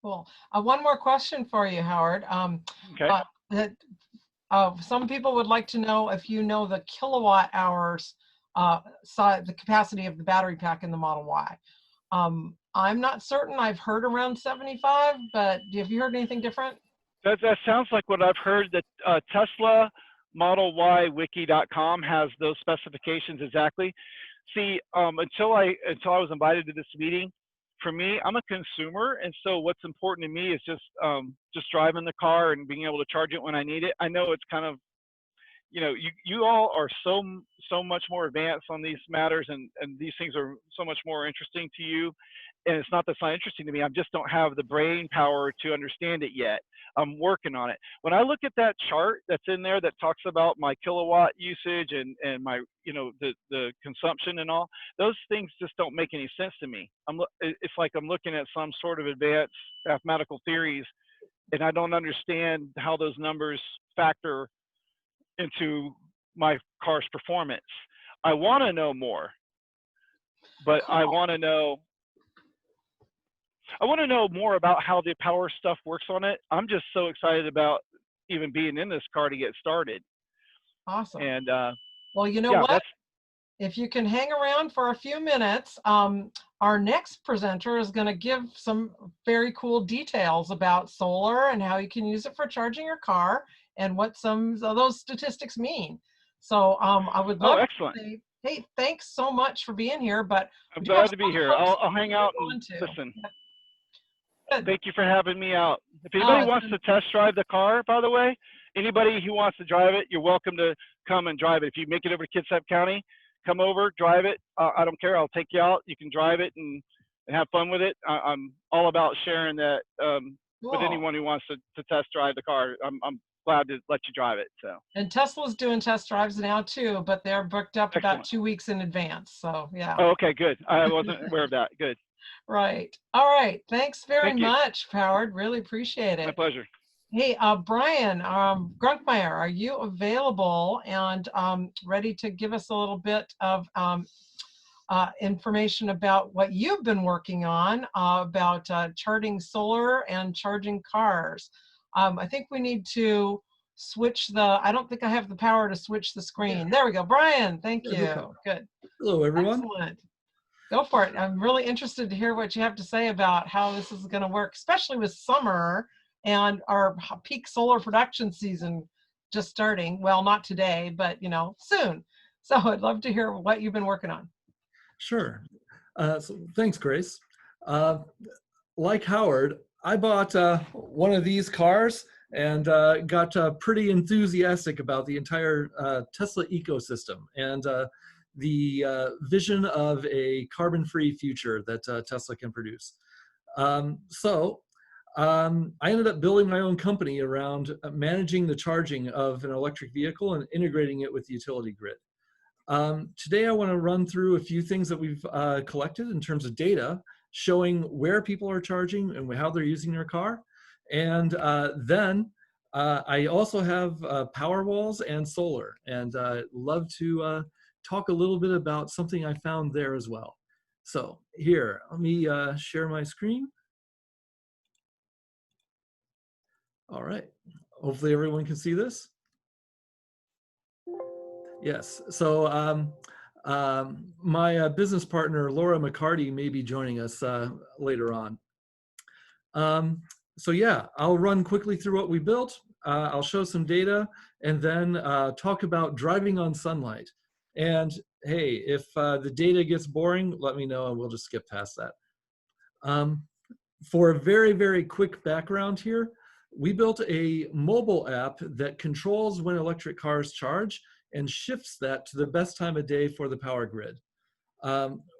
Cool. One more question for you, Howard. Okay. Some people would like to know if you know the kilowatt hours, the capacity of the battery pack in the Model Y. I'm not certain. I've heard around 75, but have you heard anything different? That sounds like what I've heard. That Tesla Model Y Wiki.com has those specifications exactly. See, until I was invited to this meeting, for me, I'm a consumer, and so what's important to me is just driving the car and being able to charge it when I need it. I know it's kind of, you know, you all are so much more advanced on these matters, and these things are so much more interesting to you. And it's not that it's not interesting to me. I just don't have the brain power to understand it yet. I'm working on it. When I look at that chart that's in there that talks about my kilowatt usage and my, you know, the consumption and all, those things just don't make any sense to me. It's like I'm looking at some sort of advanced mathematical theories and I don't understand how those numbers factor into my car's performance. I want to know more, but I want to know more about how the power stuff works on it. I'm just so excited about even being in this car to get started. Awesome. And well, you know yeah, what? If you can hang around for a few minutes, our next presenter is going to give some very cool details about solar and how you can use it for charging your car and what some of those statistics mean. So I would love excellent. to say, hey, thanks so much for being here. But I'm glad to be here. I'll hang out and to. listen. Good. Thank you for having me out. If anybody wants to test drive the car, by the way, anybody who wants to drive it, you're welcome to come and drive it. If you make it over to Kitsap County, come over, drive it. I don't care. I'll take you out. You can drive it and have fun with it. I'm all about sharing that with anyone who wants to test drive the car. I'm glad to let you drive it. So. And Tesla's doing test drives now too, but they're booked up about 2 weeks in advance. So yeah. Oh, okay, good. I wasn't aware of that. Good. Right. All right. Thanks very much, Howard. Really appreciate it. My pleasure. Hey, Brian Grunkmeyer, are you available and ready to give us a little bit of information about what you've been working on about charging solar and charging cars? I think we need to switch I don't think I have the power to switch the screen. Yeah. There we go. Brian, thank you. Good. Hello, everyone. Excellent. Go for it. I'm really interested to hear what you have to say about how this is going to work, especially with summer and our peak solar production season just starting. Well, not today, but soon. So I'd love to hear what you've been working on. Sure. So thanks, Grace. Like Howard, I bought one of these cars and got pretty enthusiastic about the entire Tesla ecosystem and the vision of a carbon-free future that Tesla can produce. So I ended up building my own company around managing the charging of an electric vehicle and integrating it with the utility grid. Today, I want to run through a few things that we've collected in terms of data showing where people are charging and how they're using their car. And then I also have power walls and solar, and love to talk a little bit about something I found there as well. So here, let me share my screen. All right, hopefully everyone can see this. Yes, so my business partner, Laura McCarty, may be joining us later on. So yeah, I'll run quickly through what we built. I'll show some data and then talk about driving on sunlight. And hey, if the data gets boring, let me know and we'll just skip past that. For a very, very quick background here, we built a mobile app that controls when electric cars charge and shifts that to the best time of day for the power grid.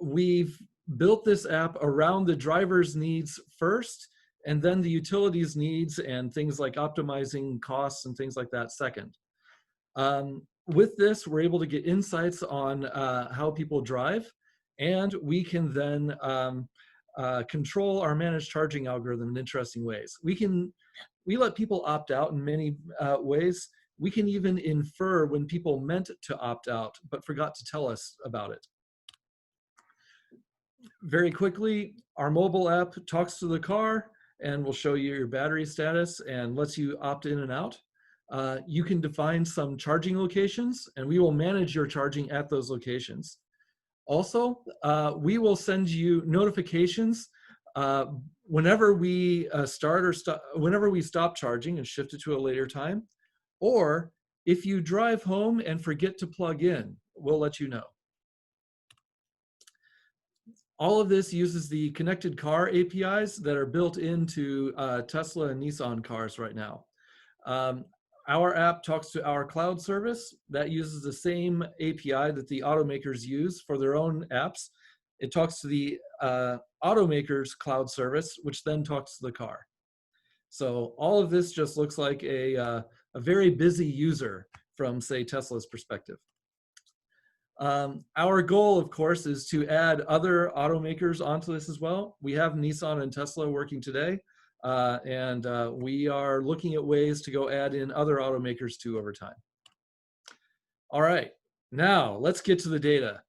We've built this app around the driver's needs first, and then the utilities needs and things like optimizing costs and things like that second. With this, we're able to get insights on how people drive, and we can then control our managed charging algorithm in interesting ways. We let people opt out in many ways. We can even infer when people meant to opt out but forgot to tell us about it. Very quickly, our mobile app talks to the car and will show you your battery status and lets you opt in and out. You can define some charging locations and we will manage your charging at those locations. Also, we will send you notifications whenever we whenever we stop charging and shift it to a later time, or if you drive home and forget to plug in, we'll let you know. All of this uses the connected car APIs that are built into Tesla and Nissan cars right now. Our app talks to our cloud service that uses the same API that the automakers use for their own apps. It talks to the automaker's cloud service, which then talks to the car. So all of this just looks like a very busy user from, say, Tesla's perspective. Our goal, of course, is to add other automakers onto this as well. We have Nissan and Tesla working today, And we are looking at ways to go add in other automakers too over time. All right, now let's get to the data.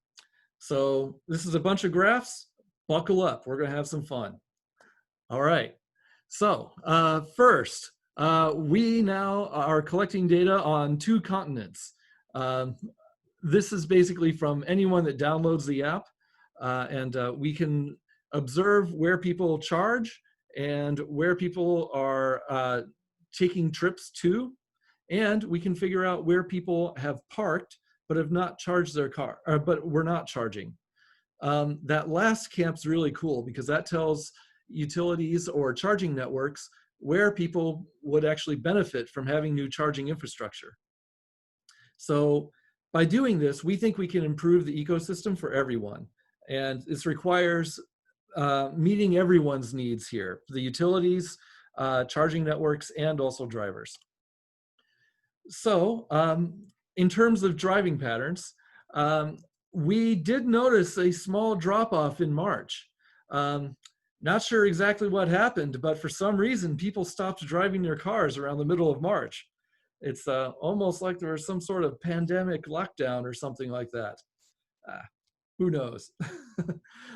So this is a bunch of graphs. Buckle up, we're gonna have some fun. All right, so first, we now are collecting data on 2 continents. This is basically from anyone that downloads the app, and we can observe where people charge and where people are taking trips to, and we can figure out where people have parked but have not charged their car, but we're not charging. That last camp's really cool because that tells utilities or charging networks where people would actually benefit from having new charging infrastructure. So by doing this, we think we can improve the ecosystem for everyone. And this requires meeting everyone's needs here, the utilities, charging networks, and also drivers. So in terms of driving patterns, we did notice a small drop-off in March. Not sure exactly what happened, but for some reason, people stopped driving their cars around the middle of March. It's almost like there was some sort of pandemic lockdown or something like that. Who knows?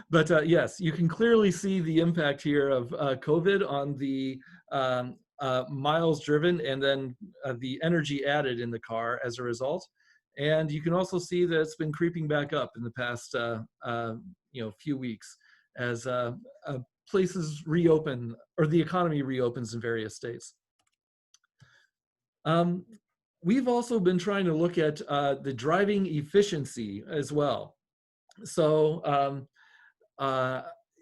But yes, you can clearly see the impact here of COVID on the miles driven and then the energy added in the car as a result. And you can also see that it's been creeping back up in the past few weeks as places reopen or the economy reopens in various states. We've also been trying to look at the driving efficiency as well. So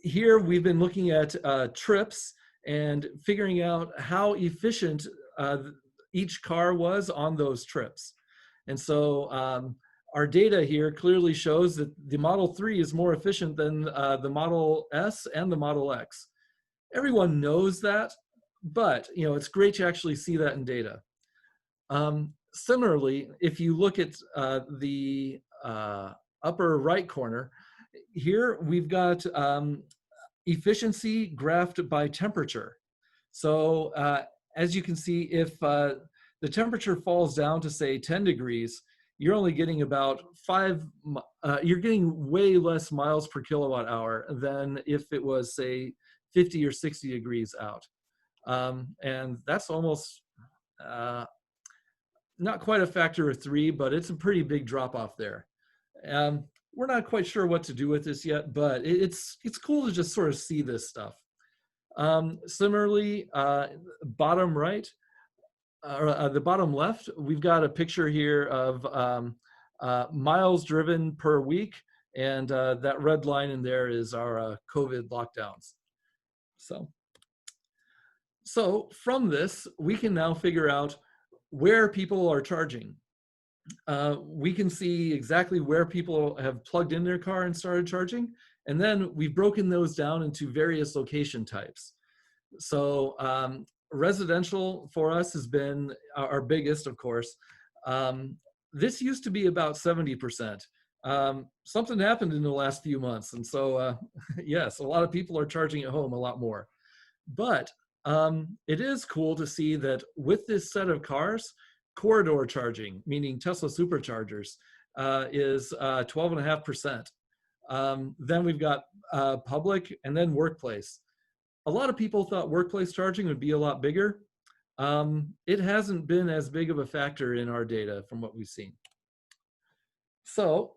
here we've been looking at trips and figuring out how efficient each car was on those trips. And so our data here clearly shows that the Model 3 is more efficient than the Model S and the Model X. Everyone knows that, but it's great to actually see that in data. Similarly, if you look at the upper right corner, here we've got efficiency graphed by temperature. So as you can see, if the temperature falls down to say 10 degrees, you're only getting about you're getting way less miles per kilowatt hour than if it was say 50 or 60 degrees out. And that's almost not quite a factor of 3, but it's a pretty big drop off there. We're not quite sure what to do with this yet, but it's cool to just sort of see this stuff. Similarly, bottom right, or the bottom left, we've got a picture here of miles driven per week, and that red line in there is our COVID lockdowns. So from this, we can now figure out where people are charging. We can see exactly where people have plugged in their car and started charging, and then we've broken those down into various location types. So residential for us has been our biggest, of course. This used to be about 70%. Something happened in the last few months, and so yes, a lot of people are charging at home a lot more. But it is cool to see that with this set of cars, corridor charging, meaning Tesla superchargers, is 12.5%. Then we've got public and then workplace. A lot of people thought workplace charging would be a lot bigger. It hasn't been as big of a factor in our data from what we've seen. So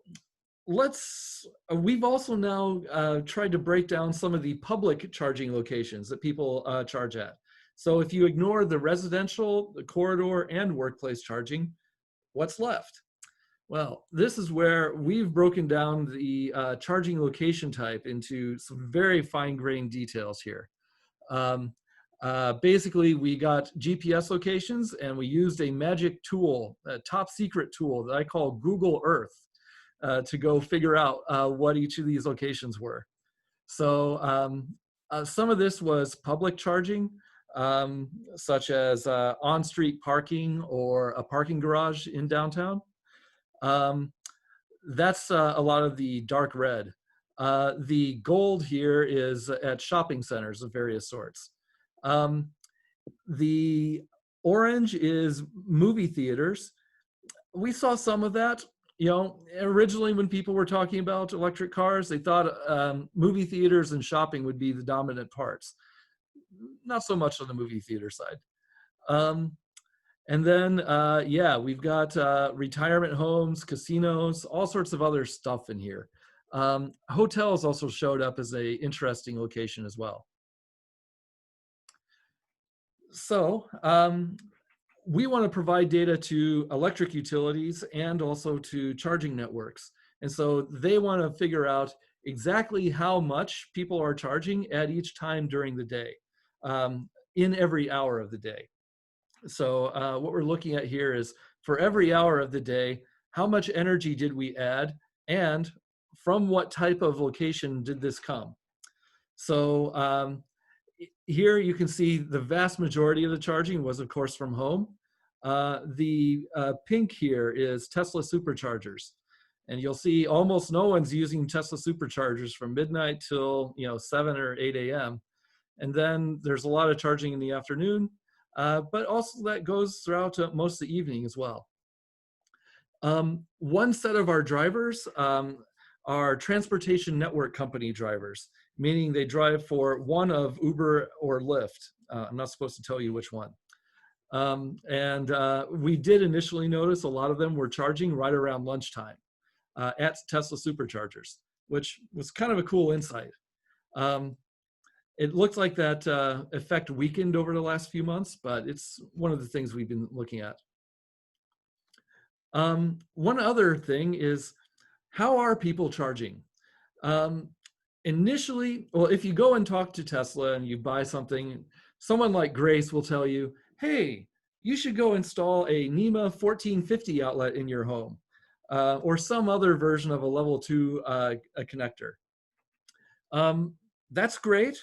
we've also now tried to break down some of the public charging locations that people charge at. So if you ignore the residential, the corridor, and workplace charging, what's left? Well, this is where we've broken down the charging location type into some very fine-grained details here. Basically, we got GPS locations, and we used a magic tool, a top secret tool that I call Google Earth, to go figure out what each of these locations were. So some of this was public charging, such as on-street parking or a parking garage in downtown. That's a lot of the dark red. The gold here is at shopping centers of various sorts. The orange is movie theaters. We saw some of that. You know, originally when people were talking about electric cars, they thought movie theaters and shopping would be the dominant parts. Not so much on the movie theater side. And then, yeah, we've got retirement homes, casinos, all sorts of other stuff in here. Hotels also showed up as a interesting location as well. So we want to provide data to electric utilities and also to charging networks. And so they want to figure out exactly how much people are charging at each time during the day, in every hour of the day. So what we're looking at here is for every hour of the day, how much energy did we add and from what type of location did this come? So here you can see the vast majority of the charging was of course from home. The pink here is Tesla superchargers. And you'll see almost no one's using Tesla superchargers from midnight till 7 or 8 a.m. And then there's a lot of charging in the afternoon. But also that goes throughout most of the evening as well. One set of our drivers are transportation network company drivers, meaning they drive for one of Uber or Lyft. I'm not supposed to tell you which one. We did initially notice a lot of them were charging right around lunchtime at Tesla superchargers, which was kind of a cool insight. It looked like that effect weakened over the last few months, but it's one of the things we've been looking at. One other thing is, how are people charging? Initially, well, if you go and talk to Tesla and you buy something, someone like Grace will tell you, hey, you should go install a NEMA 1450 outlet in your home, or some other version of a level 2 a connector. That's great.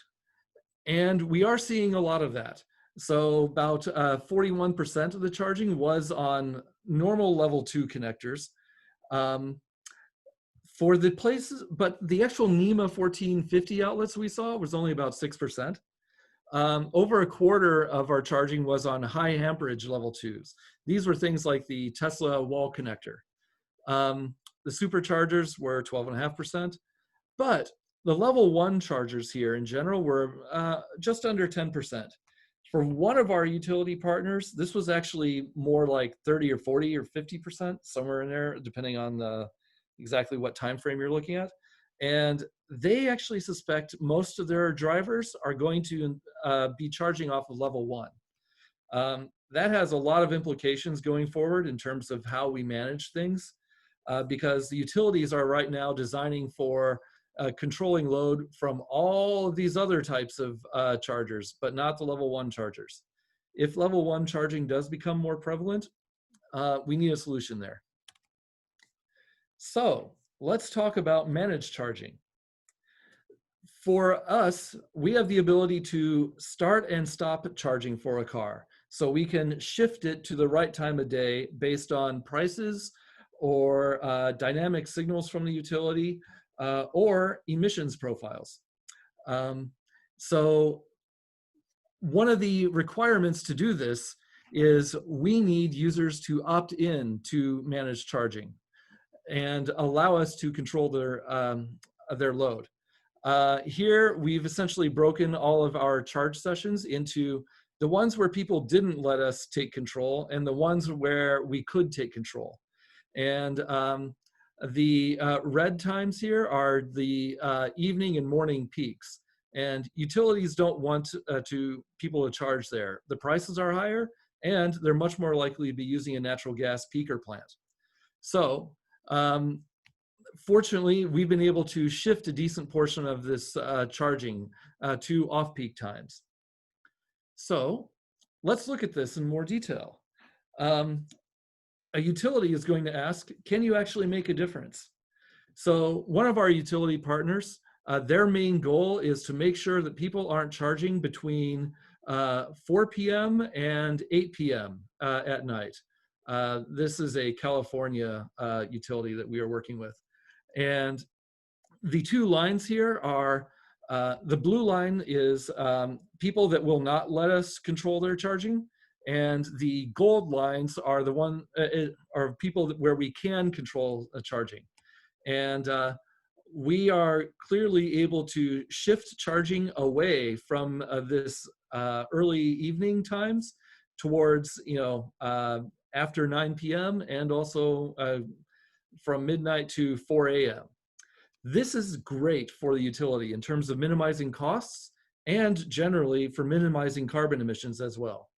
And we are seeing a lot of that. So about 41% of the charging was on normal level 2 connectors. For the places, but the actual NEMA 1450 outlets we saw was only about 6%. Over a quarter of our charging was on high amperage level 2s. These were things like the Tesla wall connector. The superchargers were 12.5%, but the level 1 chargers here in general were just under 10%. For one of our utility partners, this was actually more like 30 or 40 or 50%, somewhere in there, depending on exactly what time frame you're looking at. And they actually suspect most of their drivers are going to be charging off of level 1. That has a lot of implications going forward in terms of how we manage things, because the utilities are right now designing for controlling load from all of these other types of chargers, but not the level 1 chargers. If level 1 charging does become more prevalent, we need a solution there. So let's talk about managed charging. For us, we have the ability to start and stop charging for a car. So we can shift it to the right time of day based on prices or dynamic signals from the utility, or emissions profiles. So one of the requirements to do this is we need users to opt in to manage charging and allow us to control their load. Here, we've essentially broken all of our charge sessions into the ones where people didn't let us take control and the ones where we could take control. And the red times here are the evening and morning peaks. And utilities don't want people to charge there. The prices are higher, and they're much more likely to be using a natural gas peaker plant. So fortunately, we've been able to shift a decent portion of this charging to off-peak times. So let's look at this in more detail. A utility is going to ask, can you actually make a difference? So one of our utility partners, their main goal is to make sure that people aren't charging between 4 p.m. and 8 p.m. At night. This is a California utility that we are working with. And the two lines here are The blue line is people that will not let us control their charging, and the gold lines are are people where we can control charging. And we are clearly able to shift charging away from this early evening times towards, after 9 p.m. and also from midnight to 4 a.m. This is great for the utility in terms of minimizing costs and generally for minimizing carbon emissions as well.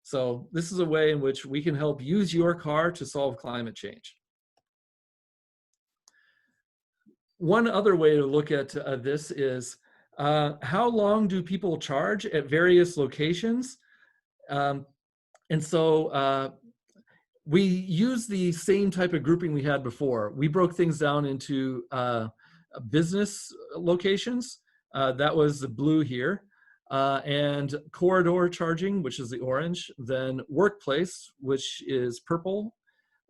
So this is a way in which we can help use your car to solve climate change. One other way to look at this is how long do people charge at various locations? And so we use the same type of grouping we had before. We broke things down into business locations. That was the blue here. And corridor charging, which is the orange. Then workplace, which is purple.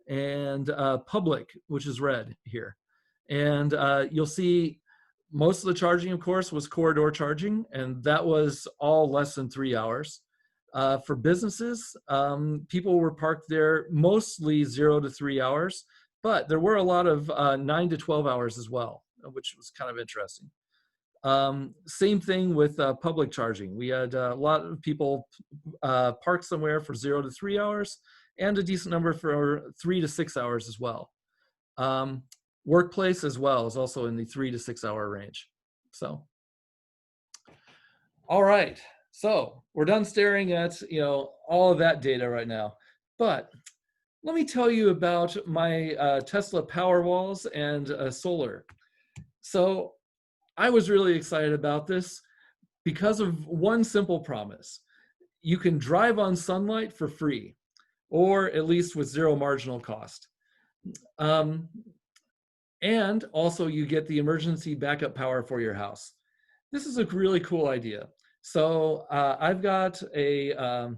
And public, which is red here. And you'll see most of the charging, of course, was corridor charging, and that was all less than 3 hours. For businesses, people were parked there mostly 0 to 3 hours, but there were a lot of 9 to 12 hours as well, which was kind of interesting. Same thing with public charging. We had a lot of people parked somewhere for 0 to 3 hours, and a decent number for 3 to 6 hours as well. Workplace as well is also in the 3 to 6 hour range. So, all right. So we're done staring at, all of that data right now. But let me tell you about my Tesla Powerwalls and solar. So I was really excited about this because of one simple promise. You can drive on sunlight for free, or at least with zero marginal cost. And also you get the emergency backup power for your house. This is a really cool idea. So I've got a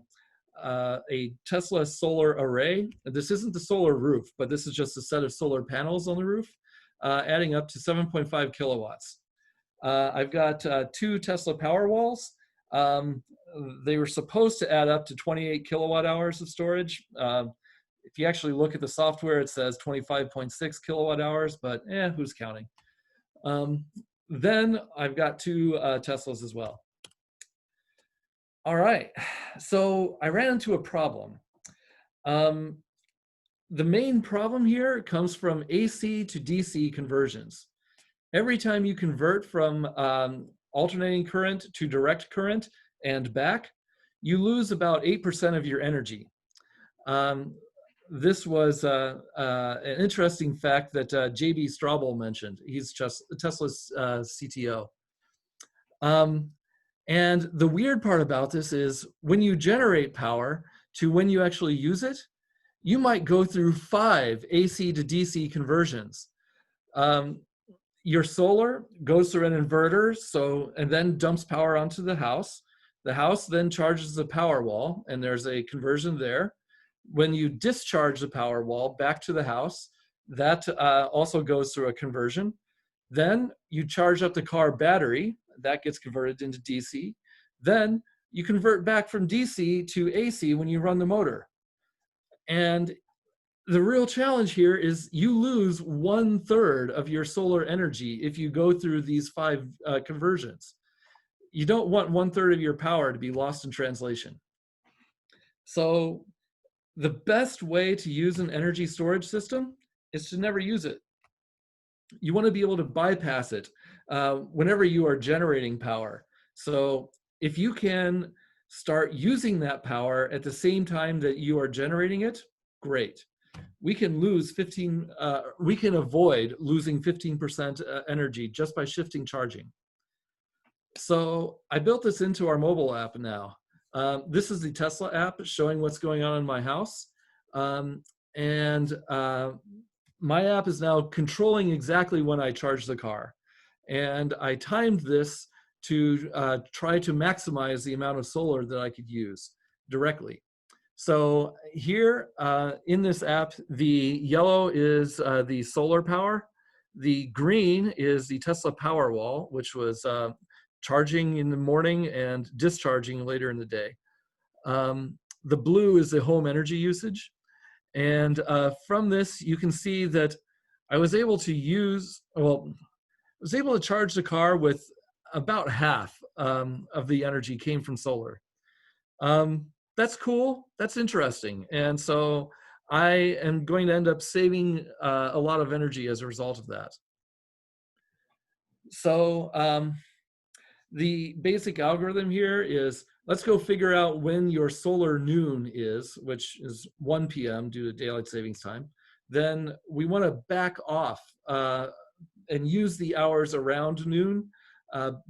Tesla solar array. This isn't the solar roof, but this is just a set of solar panels on the roof, adding up to 7.5 kilowatts. I've got 2 Tesla Powerwalls. They were supposed to add up to 28 kilowatt hours of storage. If you actually look at the software, it says 25.6 kilowatt hours, but who's counting? Then I've got 2 Teslas as well. All right, so I ran into a problem. The main problem here comes from AC to DC conversions. Every time you convert from alternating current to direct current and back, you lose about 8% of your energy. This was an interesting fact that J.B. Straubel mentioned. He's just Tesla's CTO. And the weird part about this is when you generate power to when you actually use it, you might go through 5 AC to DC conversions. Your solar goes through an inverter, and then dumps power onto the house. The house then charges the power wall, and there's a conversion there. When you discharge the power wall back to the house, that also goes through a conversion. Then you charge up the car battery, that gets converted into DC. Then you convert back from DC to AC when you run the motor. And the real challenge here is you lose 1/3 of your solar energy if you go through these 5 conversions. You don't want 1/3 of your power to be lost in translation. So the best way to use an energy storage system is to never use it. You want to be able to bypass it whenever you are generating power. So if you can start using that power at the same time that you are generating it, great. We can avoid losing 15% energy just by shifting charging. So I built this into our mobile app now. This is the Tesla app showing what's going on in my house. My app is now controlling exactly when I charge the car. And I timed this to try to maximize the amount of solar that I could use directly. So here in this app, the yellow is the solar power. The green is the Tesla Powerwall, which was charging in the morning and discharging later in the day. The blue is the home energy usage. And from this, you can see that I was able to charge the car with about half of the energy came from solar. That's cool. That's interesting. And so I am going to end up saving a lot of energy as a result of that. So the basic algorithm here is, let's go figure out when your solar noon is, which is 1 p.m. due to daylight savings time. Then we want to back off and use the hours around noon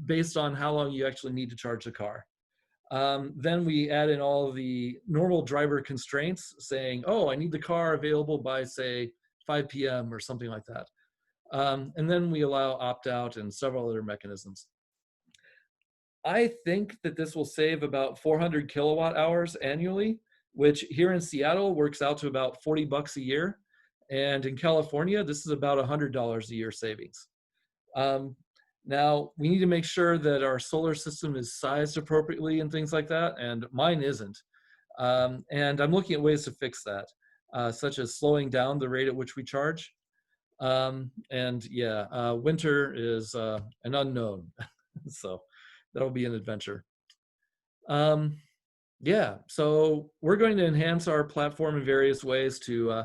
based on how long you actually need to charge the car. Then we add in all of the normal driver constraints saying, oh, I need the car available by, say, 5 p.m. or something like that. And then we allow opt-out and several other mechanisms. I think that this will save about 400 kilowatt hours annually, which here in Seattle works out to about 40 bucks a year. And in California, this is about $100 a year savings. Now, we need to make sure that our solar system is sized appropriately and things like that, and mine isn't. And I'm looking at ways to fix that, such as slowing down the rate at which we charge. And yeah, winter is an unknown, so that'll be an adventure. Yeah, so we're going to enhance our platform in various ways to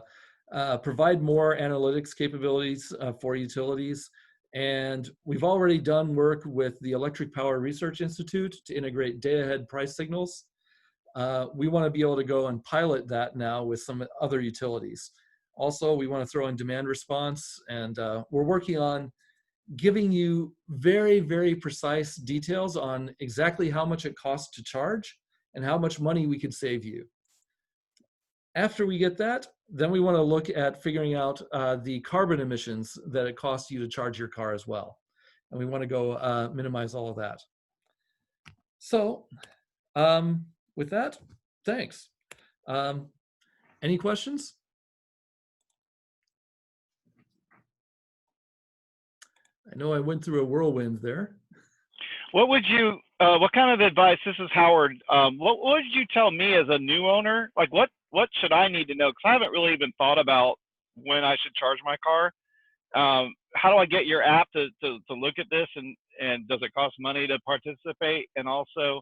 provide more analytics capabilities for utilities. And we've already done work with the Electric Power Research Institute to integrate day-ahead price signals. We want to be able to go and pilot that now with some other utilities. Also, we want to throw in demand response, and we're working on giving you very, very precise details on exactly how much it costs to charge and how much money we could save you. After we get that, then we want to look at figuring out the carbon emissions that it costs you to charge your car as well. And we want to go minimize all of that. So with that, thanks. Any questions? I know I went through a whirlwind there. What would you, what kind of advice, this is Howard, what would you tell me as a new owner? Like what should I need to know? Because I haven't really even thought about when I should charge my car. How do I get your app to look at this, and does it cost money to participate? And also,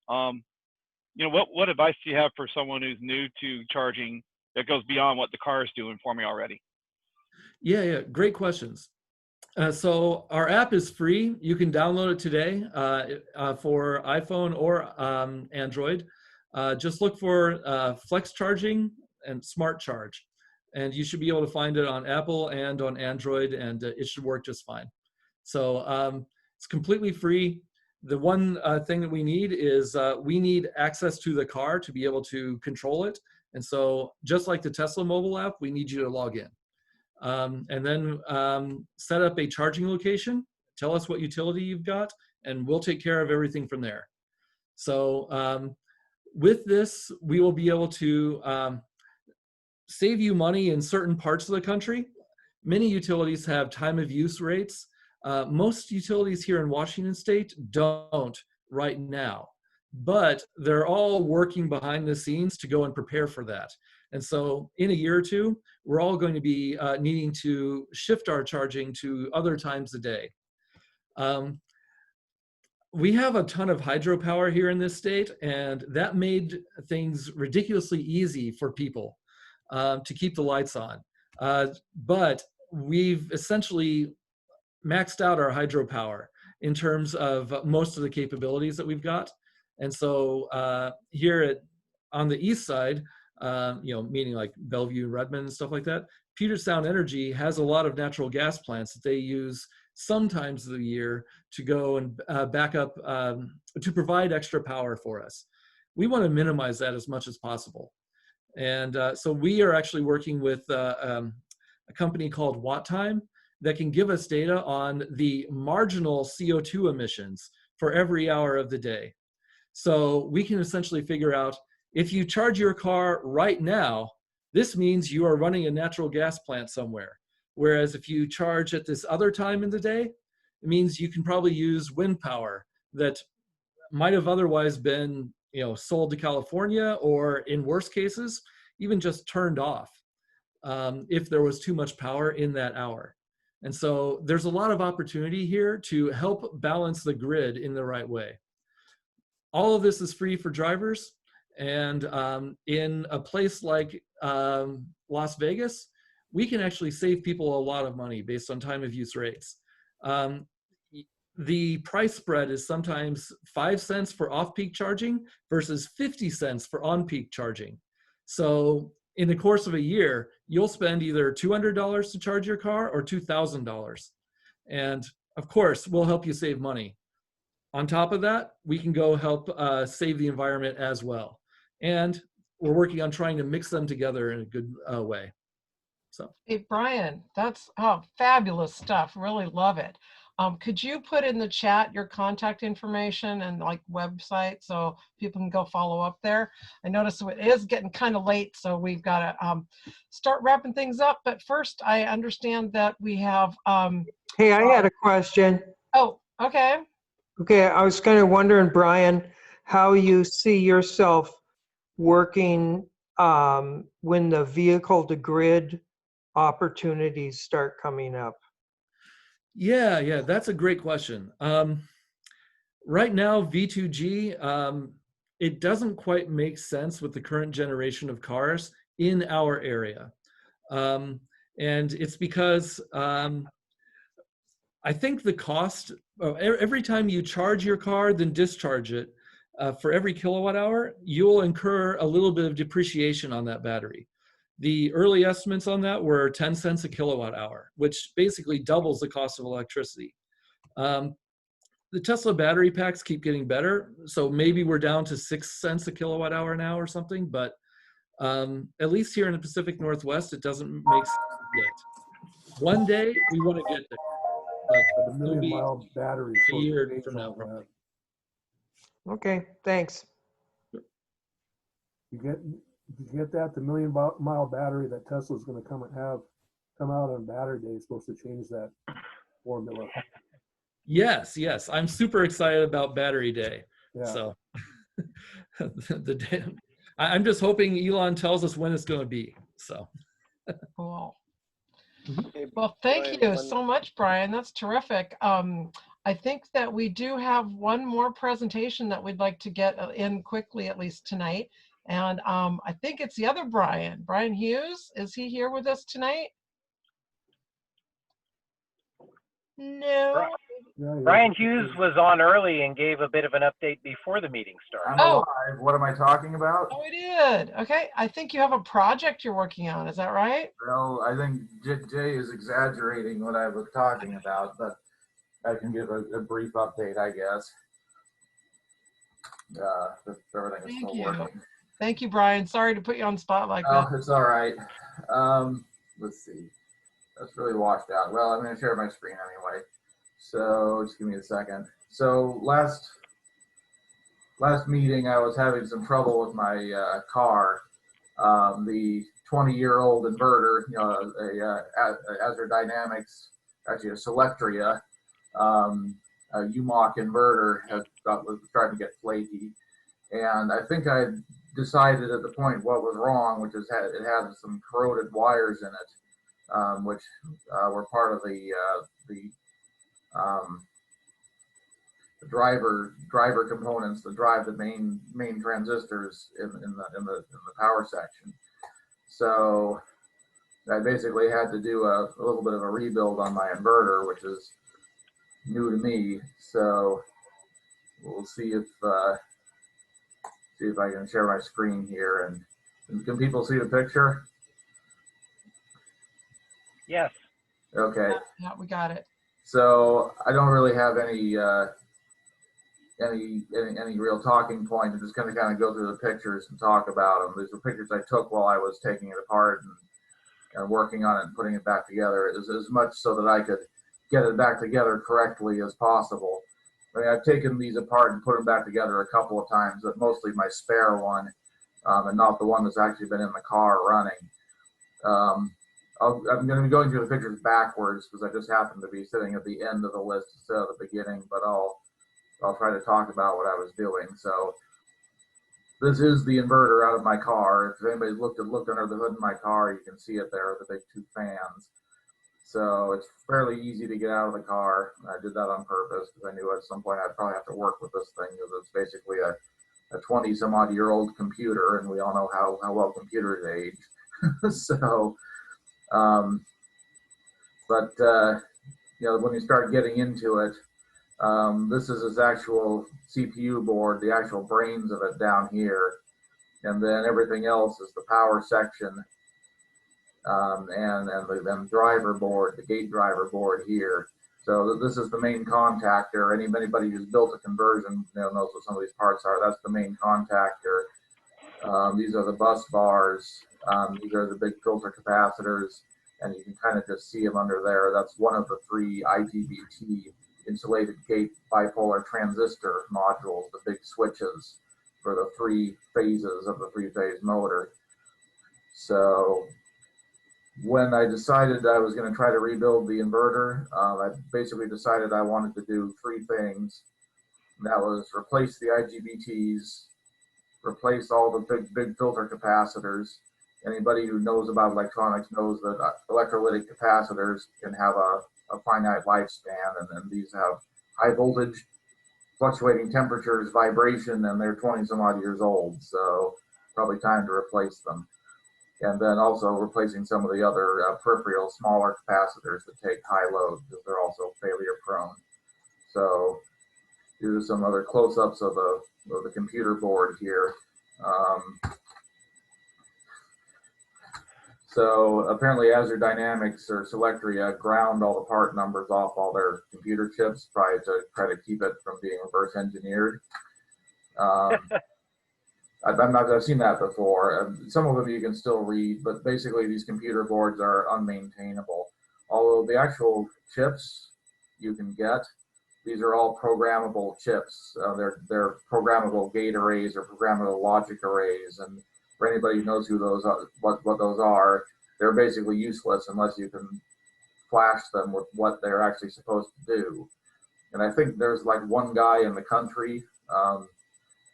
you know, what advice do you have for someone who's new to charging that goes beyond what the car is doing for me already? Yeah, great questions. So our app is free. You can download it today for iPhone or Android. Just look for Flex Charging and Smart Charge, and you should be able to find it on Apple and on Android, and it should work just fine. So it's completely free. The one thing that we need is we need access to the car to be able to control it. And so just like the Tesla mobile app, we need you to log in. And then set up a charging location, tell us what utility you've got, and we'll take care of everything from there. So with this, we will be able to save you money in certain parts of the country. Many utilities have time of use rates. Most utilities here in Washington State don't right now, but they're all working behind the scenes to go and prepare for that. And so in a year or two, we're all going to be needing to shift our charging to other times a day. We have a ton of hydropower here in this state, and that made things ridiculously easy for people to keep the lights on. But we've essentially maxed out our hydropower in terms of most of the capabilities that we've got. And so here on the east side, you know, meaning like Bellevue, Redmond, and stuff like that, Puget Sound Energy has a lot of natural gas plants that they use sometimes of the year to go and back up, to provide extra power for us. We want to minimize that as much as possible. And so we are actually working with a company called WattTime that can give us data on the marginal CO2 emissions for every hour of the day. So we can essentially figure out, if you charge your car right now, this means you are running a natural gas plant somewhere. Whereas if you charge at this other time in the day, it means you can probably use wind power, that might have otherwise been, sold to California, or in worse cases, even just turned off if there was too much power in that hour. And so there's a lot of opportunity here to help balance the grid in the right way. All of this is free for drivers. And in a place like Las Vegas, we can actually save people a lot of money based on time of use rates. The price spread is sometimes 5 cents for off-peak charging versus 50 cents for on-peak charging. So in the course of a year, you'll spend either $200 to charge your car or $2,000. And of course, we'll help you save money. On top of that, we can go help save the environment as well. And we're working on trying to mix them together in a good way. So, hey, Brian, that's fabulous stuff. Really love it. Could you put in the chat your contact information and like website so people can go follow up there? I notice it is getting kind of late, so we've got to start wrapping things up. But first, I understand that we have. Hey, I had a question. Oh, okay. Okay, I was kind of wondering, Brian, how you see yourself working when the vehicle to grid opportunities start coming up. Yeah, that's a great question. Right now, V2G, it doesn't quite make sense with the current generation of cars in our area. And it's because I think the cost, every time you charge your car, then discharge it, for every kilowatt hour, you'll incur a little bit of depreciation on that battery. The early estimates on that were 10 cents a kilowatt hour, which basically doubles the cost of electricity. The Tesla battery packs keep getting better, so maybe we're down to 6 cents a kilowatt hour now or something, but at least here in the Pacific Northwest, it doesn't make sense yet. One day, we want to get there. The million-mile battery a year from now. Okay, thanks. You get that? The million-mile battery that Tesla's going to come out on Battery Day is supposed to change that formula. Yes. I'm super excited about Battery Day. Yeah. So the day, I'm just hoping Elon tells us when it's going to be. So. Cool. Well, thank you so much, Brian. That's terrific. I think that we do have one more presentation that we'd like to get in quickly, at least tonight. And I think it's the other Brian, Brian Hughes. Is he here with us tonight? No. Brian Hughes was on early and gave a bit of an update before the meeting started. I'm alive. What am I talking about? Oh, we did. Okay. I think you have a project you're working on. Is that right? Well, I think Jay is exaggerating what I was talking about, but I can give a brief update, I guess. If everything is still working. Thank you, Brian. Sorry to put you on the spot like that. Oh, it's all right. Let's see. That's really washed out. Well, I'm going to share my screen anyway. So just give me a second. So last meeting, I was having some trouble with my car. The 20-year-old inverter, a Azure Dynamics, actually a Selectria, a UMOC inverter was starting to get flaky. And I think I decided at the point what was wrong, which is it had some corroded wires in it, which were part of the driver components that drive the main transistors in the power section. So I basically had to do a little bit of a rebuild on my inverter, which is new to me. So we'll see if I can share my screen here, and can people see the picture? Yes. Okay. Yeah, we got it. So I don't really have any real talking point. I'm just going to kind of go through the pictures and talk about them. These are pictures I took while I was taking it apart and working on it and putting it back together, as much so that I could get it back together correctly as possible. I mean, I've taken these apart and put them back together a couple of times, but mostly my spare one, and not the one that's actually been in the car running. I'm going to be going through the pictures backwards because I just happen to be sitting at the end of the list instead of the beginning, but I'll I'll try to talk about what I was doing. So this is the inverter out of my car. If anybody's looked under the hood in my car, you can see it there with the big two fans. So it's fairly easy to get out of the car. I did that on purpose because I knew at some point I'd probably have to work with this thing because it's basically a 20 some odd year old computer, and we all know how well computers age. So, you know, when you start getting into it, this is his actual CPU board, the actual brains of it down here. And then everything else is the power section, and the driver board, the gate driver board here. So this is the main contactor. Anybody who's built a conversion, you know, knows what some of these parts are. That's the main contactor. These are the bus bars. These are the big filter capacitors, and you can kind of just see them under there. That's one of the 3 IGBT insulated gate bipolar transistor modules, the big switches for the 3 phases of the 3-phase motor. So when I decided I was going to try to rebuild the inverter, I basically decided I wanted to do 3 things. And that was replace the IGBTs, replace all the big filter capacitors. Anybody who knows about electronics knows that electrolytic capacitors can have a finite lifespan, and then these have high voltage, fluctuating temperatures, vibration, and they're 20 some odd years old. So probably time to replace them. And then also replacing some of the other peripheral smaller capacitors that take high load because they're also failure prone. So here's some other close-ups of the computer board here. So apparently Azure Dynamics or Selectria ground all the part numbers off all their computer chips, probably to try to keep it from being reverse engineered. I've seen that before. Some of them you can still read, but basically these computer boards are unmaintainable. Although the actual chips you can get, these are all programmable chips. They're programmable gate arrays or programmable logic arrays, and for anybody who knows who those are, what those are, they're basically useless unless you can flash them with what they're actually supposed to do. And I think there's like one guy in the country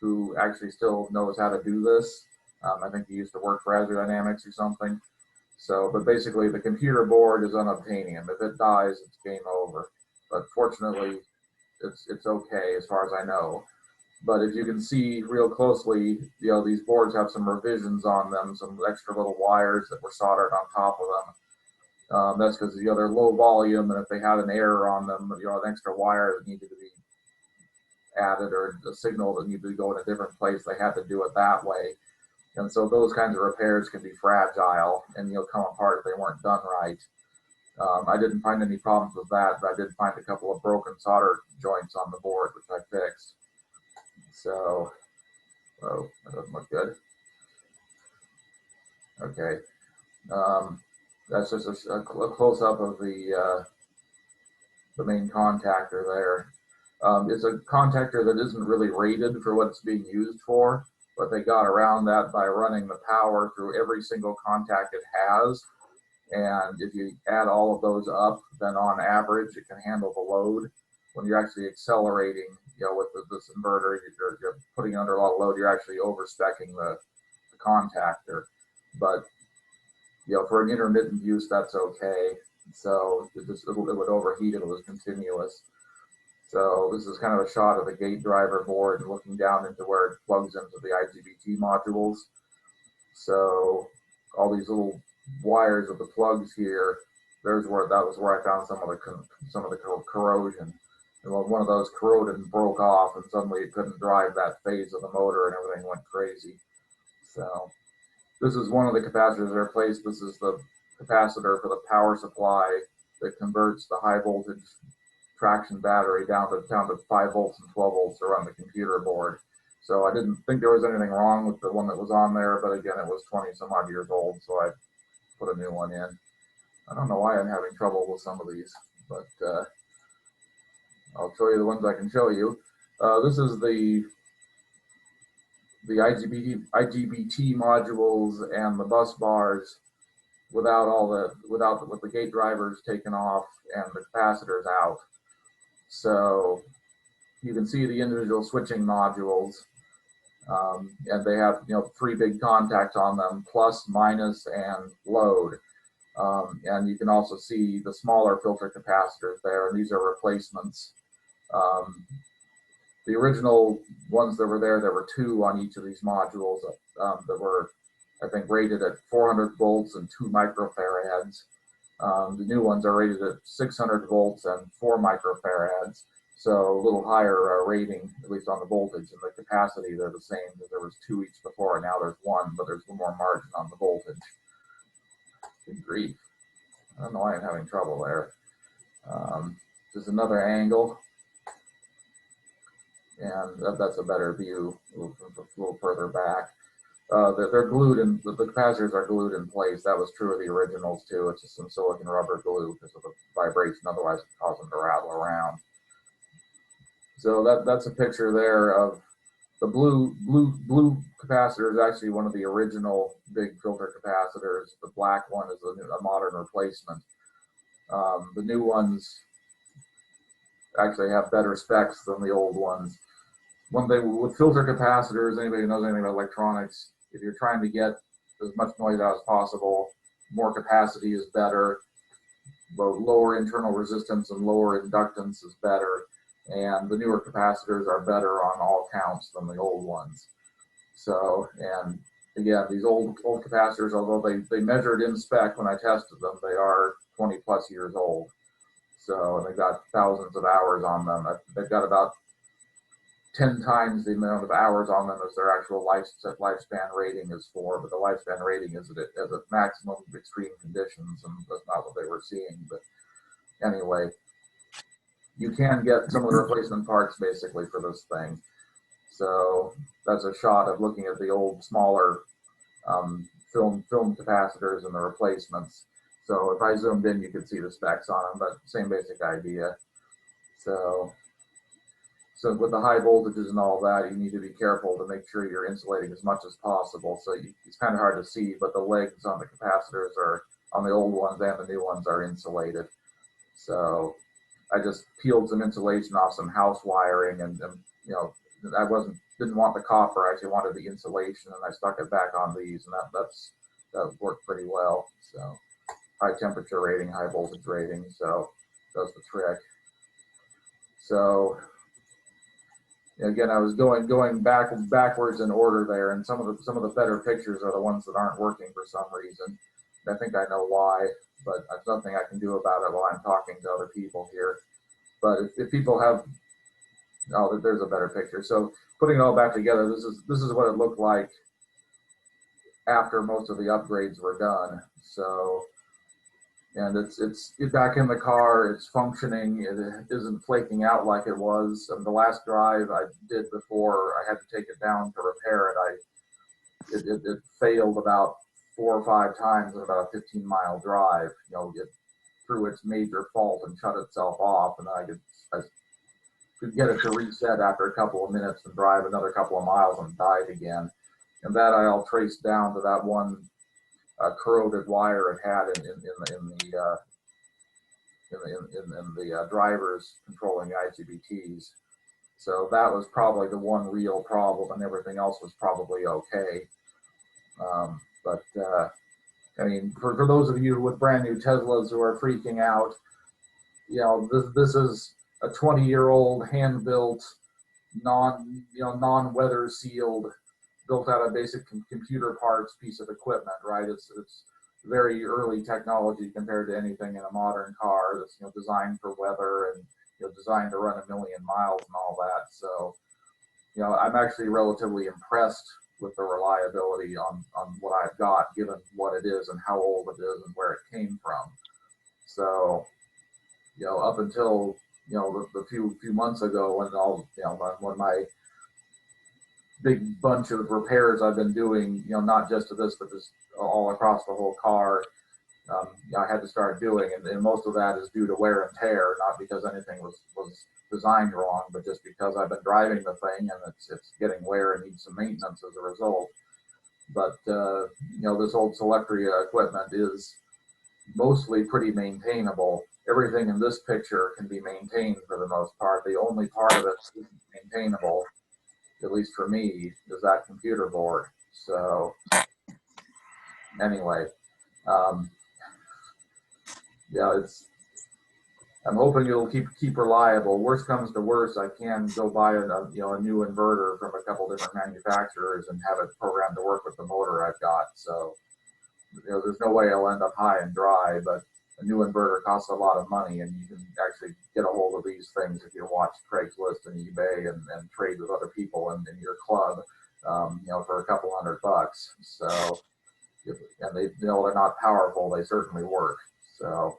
who actually still knows how to do this. I think he used to work for Azure Dynamics or something. So, but basically the computer board is unobtainium. If it dies, it's game over. But fortunately, it's okay as far as I know. But if you can see real closely, you know, these boards have some revisions on them, some extra little wires that were soldered on top of them. That's because, you know, they're low volume, and if they had an error on them, you know, an extra wire that needed to be added or a signal that needed to go in a different place, they had to do it that way. And so those kinds of repairs can be fragile and, you know, come apart if they weren't done right. I didn't find any problems with that, but I did find a couple of broken solder joints on the board, which I fixed. So, oh, that doesn't look good. Okay. That's just a close-up of the main contactor there. It's a contactor that isn't really rated for what it's being used for, but they got around that by running the power through every single contact it has. And if you add all of those up, then on average, it can handle the load. When you're actually accelerating, you know, with this inverter, you're putting under a lot of load, you're actually overspecking the contactor. But, you know, for an intermittent use, that's okay. So it would overheat if it was continuous. So this is kind of a shot of the gate driver board and looking down into where it plugs into the IGBT modules. So all these little wires with the plugs here, that was where I found some of the corrosion. And one of those corroded and broke off, and suddenly it couldn't drive that phase of the motor, and everything went crazy. So this is one of the capacitors I replaced. This is the capacitor for the power supply that converts the high voltage traction battery down to 5 volts and 12 volts to run the computer board. So I didn't think there was anything wrong with the one that was on there, but again, it was 20 some odd years old, so I put a new one in. I don't know why I'm having trouble with some of these, but I'll show you the ones I can show you. This is the IGBT modules and the bus bars with the gate drivers taken off and the capacitors out. So you can see the individual switching modules. And they have, you know, 3 big contacts on them: plus, minus, and load. And you can also see the smaller filter capacitors there, and these are replacements. The original ones that were there were 2 on each of these modules that were, I think, rated at 400 volts and 2 microfarads. The new ones are rated at 600 volts and 4 microfarads. So a little higher rating, at least on the voltage, and the capacity, they're the same. There was 2 each before, and now there's 1, but there's a little more margin on the voltage. Good grief. I don't know why I'm having trouble there. There's another angle, and that's a better view, a little further back. They're glued in, the capacitors are glued in place. That was true of the originals too. It's just some silicon rubber glue because of the vibration, otherwise it would cause them to rattle around. So that's a picture there of the blue capacitor is actually one of the original big filter capacitors. The black one is a modern replacement. The new ones actually have better specs than the old ones. One thing with filter capacitors, anybody who knows anything about electronics, if you're trying to get as much noise out as possible, more capacity is better. Lower internal resistance and lower inductance is better. And the newer capacitors are better on all counts than the old ones. So, and again, these old capacitors, although they measured in spec when I tested them, they are 20 plus years old. So, and they've got thousands of hours on them. They've got about 10 times the amount of hours on them as their actual lifespan rating is for, but the lifespan rating is at maximum extreme conditions, and that's not what they were seeing. But anyway, you can get some of the replacement parts basically for this thing. So that's a shot of looking at the old smaller film capacitors and the replacements. So if I zoomed in, you could see the specs on them, but same basic idea. So with the high voltages and all that, you need to be careful to make sure you're insulating as much as possible. So it's kind of hard to see, but the legs on the capacitors are, on the old ones and the new ones, are insulated. So I just peeled some insulation off some house wiring, and you know, I didn't want the copper, I actually wanted the insulation, and I stuck it back on these, and that worked pretty well. So high temperature rating, high voltage rating, so does the trick. So again, I was going backwards in order there, and some of the better pictures are the ones that aren't working for some reason. I think I know why, but there's nothing I can do about it while I'm talking to other people here. But if people have, oh, there's a better picture. So putting it all back together, this is what it looked like after most of the upgrades were done. So, and it's back in the car, it's functioning, it isn't flaking out like it was. And the last drive I did before I had to take it down to repair it, it failed about 4 or 5 times in about a 15-mile drive. You know, it through its major fault and shut itself off, and I could get it to reset after a couple of minutes and drive another couple of miles and died again. And that I all traced down to that one corroded wire it had in the drivers controlling the IGBTs. So that was probably the one real problem, and everything else was probably okay. I mean, for those of you with brand new Teslas who are freaking out, you know, this is a 20-year-old hand-built, non-weather sealed, built out of basic computer parts piece of equipment, right? It's very early technology compared to anything in a modern car that's, you know, designed for weather and, you know, designed to run 1 million miles and all that. So, you know, I'm actually relatively impressed with the reliability on what I've got, given what it is and how old it is and where it came from. So, you know, up until, you know, the few months ago, when all, you know, when my big bunch of repairs I've been doing, you know, not just to this, but just all across the whole car, I had to start doing, and most of that is due to wear and tear, not because anything was designed wrong, but just because I've been driving the thing and it's getting wear and needs some maintenance as a result. But you know, this old Selectria equipment is mostly pretty maintainable. everything in this picture can be maintained for the most part. The only part of it that isn't maintainable, at least for me, is that computer board. So anyway, yeah, I'm hoping it'll keep reliable. Worst comes to worst, I can go buy a new inverter from a couple different manufacturers and have it programmed to work with the motor I've got. So there's no way I'll end up high and dry, but a new inverter costs a lot of money, and you can actually get a hold of these things if you watch Craigslist and eBay and trade with other people in your club, for a couple $100. So, and they're not powerful, they certainly work. So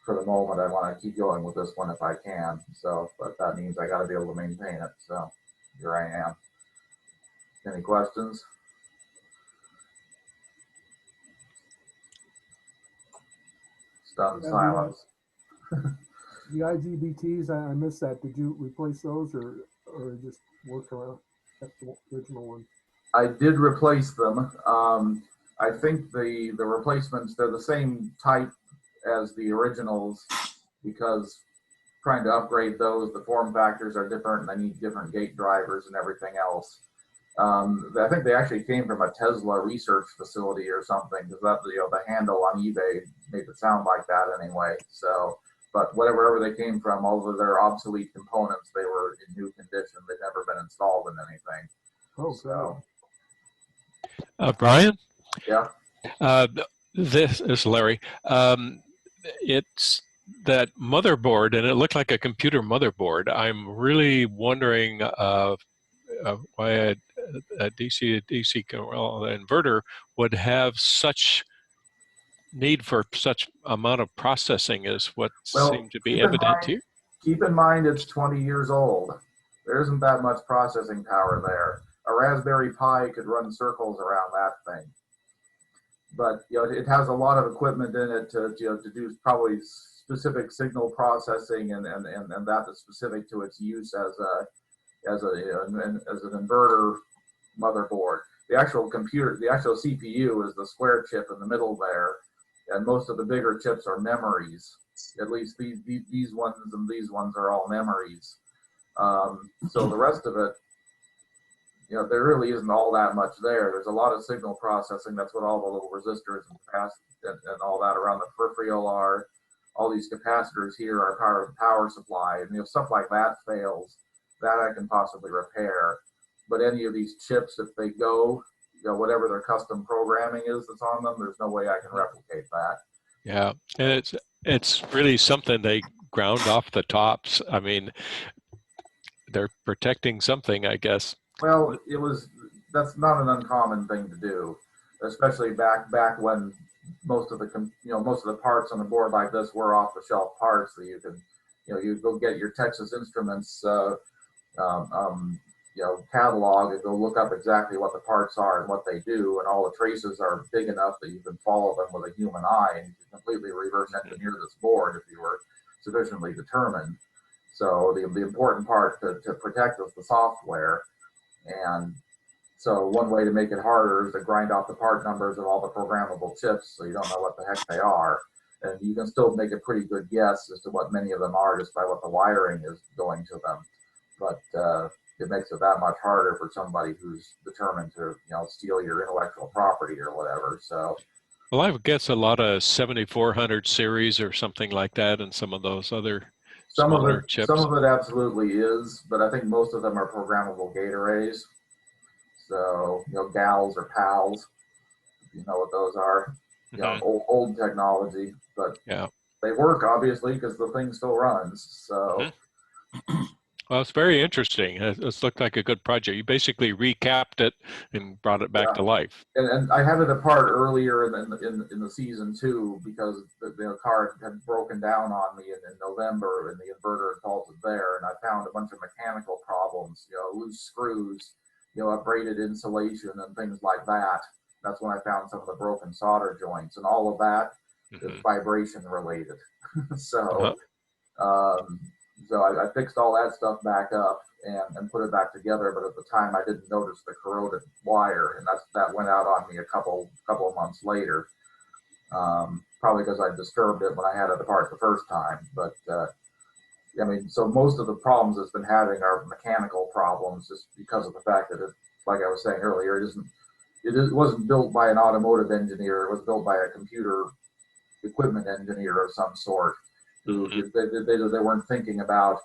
for the moment, I want to keep going with this one if I can. So, but that means I got to be able to maintain it. So here I am. Any questions? Stunned silence. The IGBTs, I missed that. Did you replace those or just work around the original one? I did replace them. I think the replacements, they're the same type as the originals, because trying to upgrade those, the form factors are different and they need different gate drivers and everything else. I think they actually came from a Tesla research facility or something, because that the handle on eBay made it sound like that anyway. So, but wherever they came from, all of their obsolete components, they were in new condition. They've never been installed in anything. Oh, so. Brian? Yeah. This is Larry. It's that motherboard, and it looked like a computer motherboard. I'm really wondering why a DC inverter would have such need for such amount of processing is what seemed to be evident here. Keep in mind it's 20 years old. There isn't that much processing power there. A Raspberry Pi could run circles around that thing. But it has a lot of equipment in it to do probably specific signal processing and that is specific to its use as an inverter motherboard. The actual computer, the actual CPU is the square chip in the middle there, and most of the bigger chips are memories. At least these ones and these ones are all memories. So the rest of it, there really isn't all that much there. There's a lot of signal processing. That's what all the little resistors and all that around the peripheral are. All these capacitors here are part of the power supply. And if stuff like that fails, that I can possibly repair. But any of these chips, if they go, whatever their custom programming is that's on them, there's no way I can replicate that. Yeah, and it's really something they ground off the tops. I mean, they're protecting something, I guess. Well, that's not an uncommon thing to do, especially back when most of the parts on a board like this were off the shelf parts that you could, you go get your Texas Instruments catalog and go look up exactly what the parts are and what they do, and all the traces are big enough that you can follow them with a human eye, and you can completely reverse engineer this board if you were sufficiently determined. So the important part to protect is the software. And so one way to make it harder is to grind off the part numbers of all the programmable chips so you don't know what the heck they are. And you can still make a pretty good guess as to what many of them are just by what the wiring is going to them. But it makes it that much harder for somebody who's determined to steal your intellectual property or whatever. So, well, I would guess a lot of 7400 series or something like that, and some of those other smaller chips. Some of it absolutely is, but I think most of them are programmable gate arrays. So, GALs or PALs, if you know what those are. Old technology, but they work obviously because the thing still runs. So. Well, it's very interesting. It's looked like a good project. You basically recapped it and brought it back to life. And I had it apart earlier in the season too, because the car had broken down on me in November, and the inverter had faulted there, and I found a bunch of mechanical problems, loose screws, abraded insulation and things like that. That's when I found some of the broken solder joints, and all of that is vibration related. So. So I fixed all that stuff back up and put it back together, but at the time I didn't notice the corroded wire, and that went out on me a couple of months later. probably because I disturbed it when I had it apart the first time. But I mean, so most of the problems it's been having are mechanical problems, just because of the fact that it, like I was saying earlier, it wasn't built by an automotive engineer. It was built by a computer equipment engineer of some sort. Who they weren't thinking about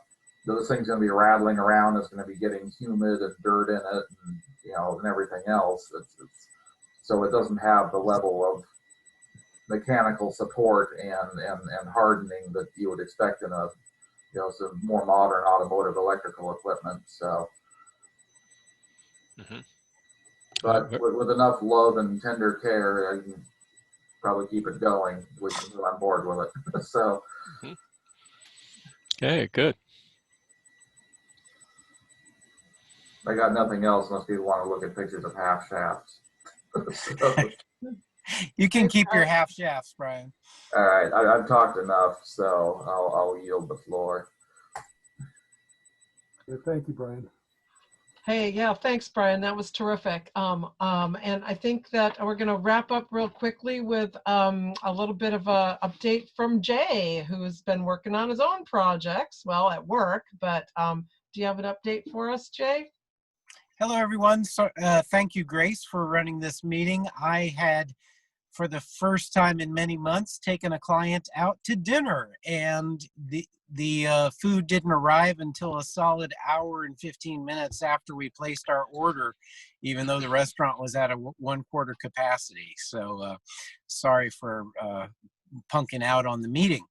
those things going to be rattling around. It's going to be getting humid and dirt in it, and and everything else. So it doesn't have the level of mechanical support and hardening that you would expect in a some more modern automotive electrical equipment. So, but with enough love and tender care, I can probably keep it going, which is what I'm bored with it. So. Okay, good. I got nothing else unless people want to look at pictures of half shafts. So, you can keep your half shafts, Brian. All right, I've talked enough, so I'll yield the floor. Yeah, thank you, Brian. Hey, yeah, thanks, Brian. That was terrific. And I think that we're going to wrap up real quickly with a little bit of a update from Jay, who's been working on his own projects, well, at work. But do you have an update for us, Jay? Hello, everyone. So, thank you, Grace, for running this meeting. I had, for the first time in many months, taken a client out to dinner, and the food didn't arrive until a solid hour and 15 minutes after we placed our order, even though the restaurant was at a 1/4 capacity. So sorry for punking out on the meeting.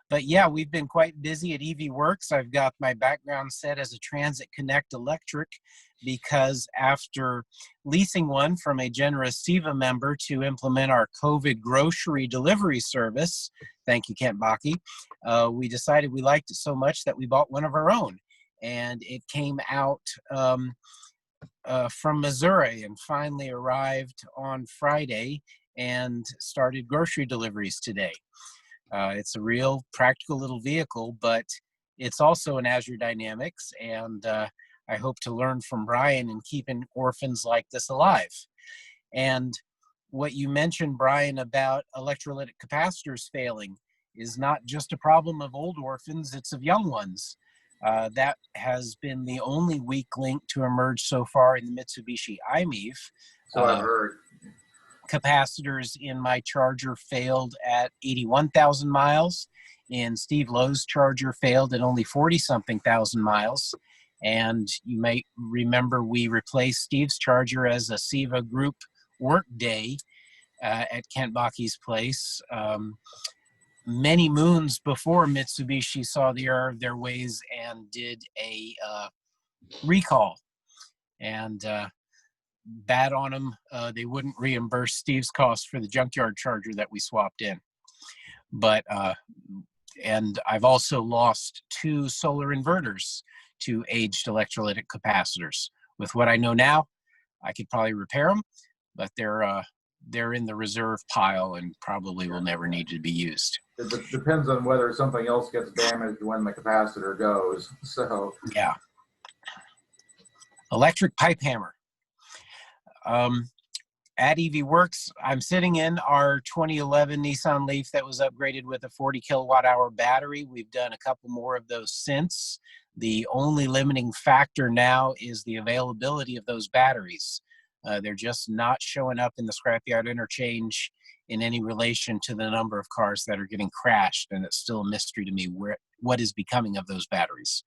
But yeah, we've been quite busy at EV Works. I've got my background set as a Transit Connect Electric, because after leasing one from a generous SEVA member to implement our COVID grocery delivery service, thank you, Kent Baki, we decided we liked it so much that we bought one of our own. And it came out from Missouri and finally arrived on Friday and started grocery deliveries today. It's a real practical little vehicle, but it's also an Azure Dynamics, and I hope to learn from Brian in keeping orphans like this alive. And what you mentioned, Brian, about electrolytic capacitors failing is not just a problem of old orphans, it's of young ones. That has been the only weak link to emerge so far in the Mitsubishi iMEV. So I've heard. Capacitors in my charger failed at 81,000 miles, and Steve Lowe's charger failed at only 40-something thousand miles. And you may remember we replaced Steve's charger as a SEVA group work day at Kent Baki's place many moons before Mitsubishi saw the error of their ways and did a recall. And bad on them, they wouldn't reimburse Steve's cost for the junkyard charger that we swapped in. But and I've also lost 2 solar inverters to aged electrolytic capacitors. With what I know now, I could probably repair them, but they're in the reserve pile and probably will never need to be used. It depends on whether something else gets damaged when the capacitor goes. So yeah, electric pipe hammer. At EV Works, I'm sitting in our 2011 Nissan Leaf that was upgraded with a 40 kilowatt hour battery. We've done a couple more of those since. The only limiting factor now is the availability of those batteries. They're just not showing up in the scrapyard interchange in any relation to the number of cars that are getting crashed, and it's still a mystery to me what is becoming of those batteries.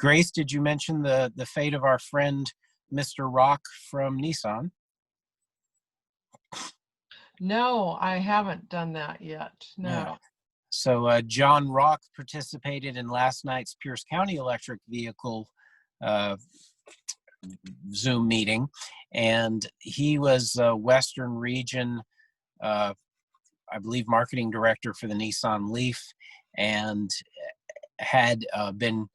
Grace, did you mention the fate of our friend Mr. Rock from Nissan? No, I haven't done that yet. No. Yeah. So John Rock participated in last night's Pierce County Electric Vehicle Zoom meeting, and he was Western Region, I believe, marketing director for the Nissan Leaf, and had been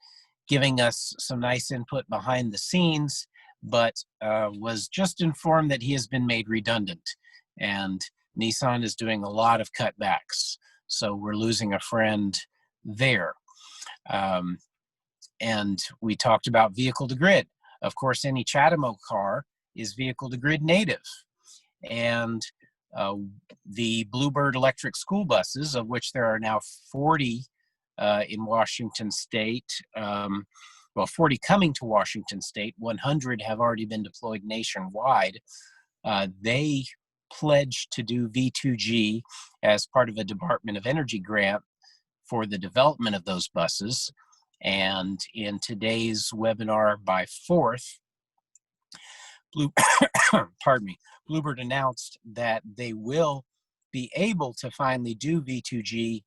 giving us some nice input behind the scenes, but was just informed that he has been made redundant, and Nissan is doing a lot of cutbacks. So we're losing a friend there. And we talked about vehicle to grid. Of course, any Chatamo car is vehicle to grid native. And The Bluebird electric school buses, of which there are now 40 in Washington State, well, 40 coming to Washington State, 100 have already been deployed nationwide. They pledged to do V2G as part of a Department of Energy grant for the development of those buses. And in today's webinar by 4th, pardon me, Bluebird announced that they will be able to finally do V2G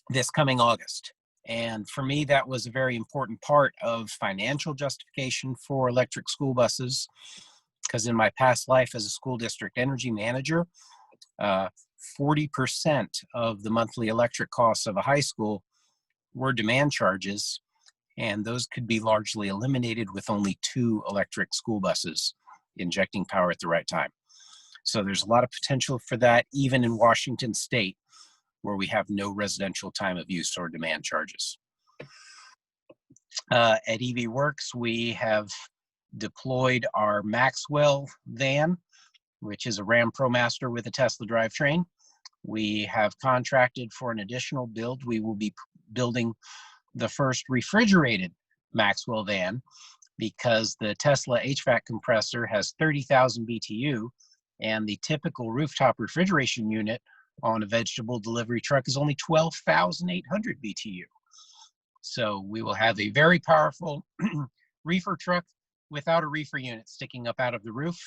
this coming August. And for me, that was a very important part of financial justification for electric school buses, because in my past life as a school district energy manager, 40% of the monthly electric costs of a high school were demand charges, and those could be largely eliminated with only 2 electric school buses injecting power at the right time. So there's a lot of potential for that, even in Washington State, where we have no residential time of use or demand charges. At EV Works, we have deployed our Maxwell van, which is a Ram ProMaster with a Tesla drivetrain. We have contracted for an additional build. We will be building the first refrigerated Maxwell van, because the Tesla HVAC compressor has 30,000 BTU, and the typical rooftop refrigeration unit on a vegetable delivery truck is only 12,800 BTU. So we will have a very powerful reefer truck without a reefer unit sticking up out of the roof,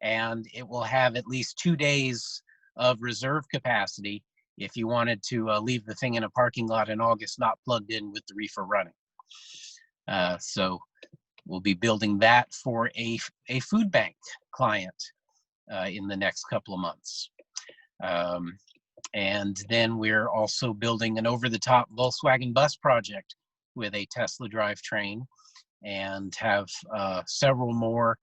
and it will have at least 2 days of reserve capacity if you wanted to leave the thing in a parking lot in August not plugged in with the reefer running. So we'll be building that for a food bank client in the next couple of months. And then we're also building an over-the-top Volkswagen bus project with a Tesla drivetrain, and have several more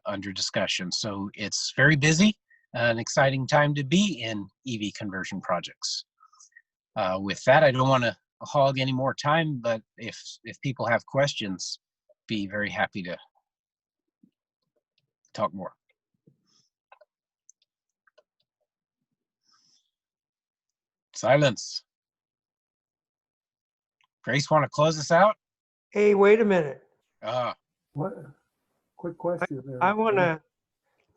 under discussion. So it's very busy, an exciting time to be in EV conversion projects. With that, I don't want to hog any more time, but if people have questions, be very happy to talk more. Silence. Grace, want to close us out? Hey, wait a minute. What? Quick question there. I want to,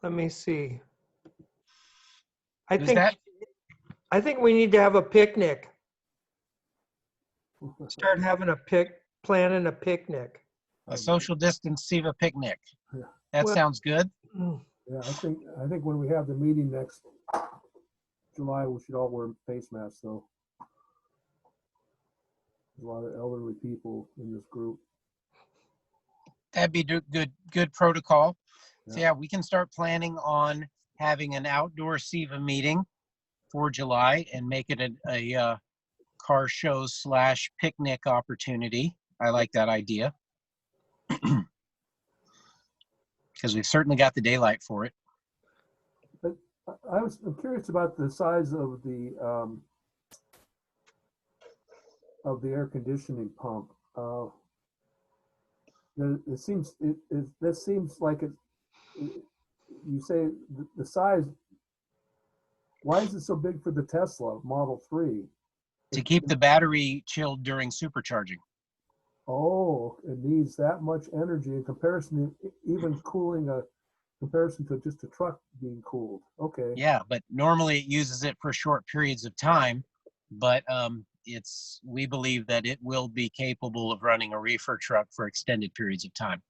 let me see. I Who's think that? I think we need to have a picnic. Start having planning a picnic. A social distance SEVA picnic. Yeah. That Well- sounds good. Yeah, I think when we have the meeting next July, we should all wear face masks, though. There's a lot of elderly people in this group. That'd be good protocol. So Yeah. yeah, we can start planning on having an outdoor SEVA meeting for July and make it a car show / picnic opportunity. I like that idea. Because we've certainly got the daylight for it. But I'm curious about the size of the air conditioning pump. It seems this seems like it. You say the size. Why is it so big for the Tesla Model 3? To keep the battery chilled during supercharging. Oh, it needs that much energy in comparison to even cooling comparison to just a truck being cooled. Okay. Yeah, but normally it uses it for short periods of time, but we believe that it will be capable of running a reefer truck for extended periods of time.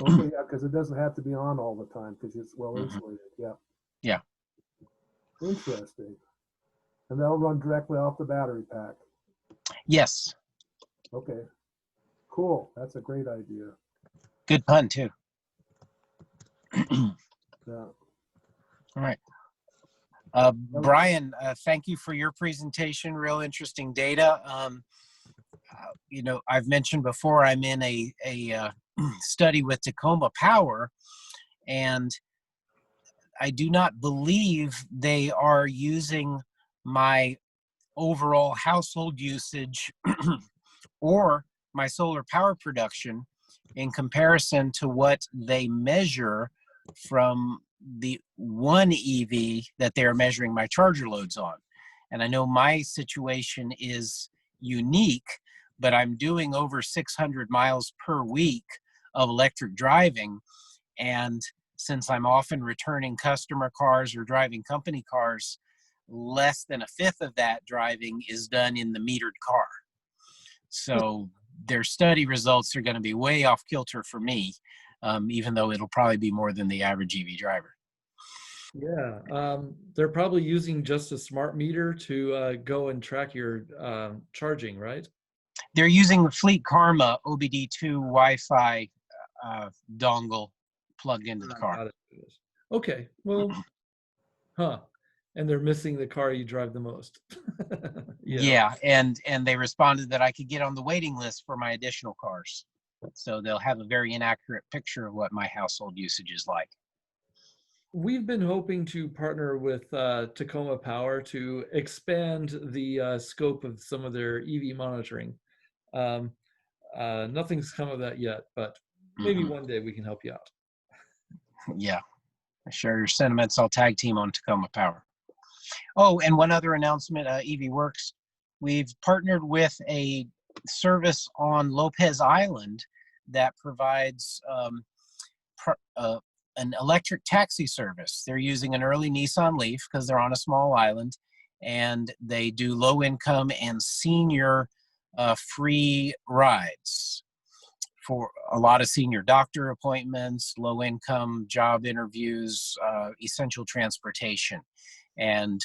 Okay, yeah, because it doesn't have to be on all the time because it's well insulated. Yeah. Yeah. Interesting. And that'll run directly off the battery pack. Yes. Okay. Cool. That's a great idea. Good pun too. Yeah. All right. Brian, thank you for your presentation. Real interesting data. I've mentioned before I'm in a study with Tacoma Power, and I do not believe they are using my overall household usage or my solar power production in comparison to what they measure from the one EV that they are measuring my charger loads on. And I know my situation is unique, but I'm doing over 600 miles per week of electric driving. And since I'm often returning customer cars or driving company cars, less than a fifth of that driving is done in the metered car. So their study results are going to be way off kilter for me, even though it'll probably be more than the average EV driver. Yeah, they're probably using just a smart meter to go and track your charging, right? They're using the Fleet Karma OBD2 Wi-Fi dongle plugged into the car. Okay, well, and they're missing the car you drive the most. Yeah, and they responded that I could get on the waiting list for my additional cars. So they'll have a very inaccurate picture of what my household usage is like. We've been hoping to partner with Tacoma Power to expand the scope of some of their EV monitoring. Nothing's come of that yet, but maybe one day we can help you out. Yeah, I share your sentiments. I'll tag team on Tacoma Power. Oh, and one other announcement, EV Works. We've partnered with a service on Lopez Island that provides an electric taxi service. They're using an early Nissan Leaf because they're on a small island, and they do low income and senior free rides for a lot of senior doctor appointments, low income job interviews, essential transportation. And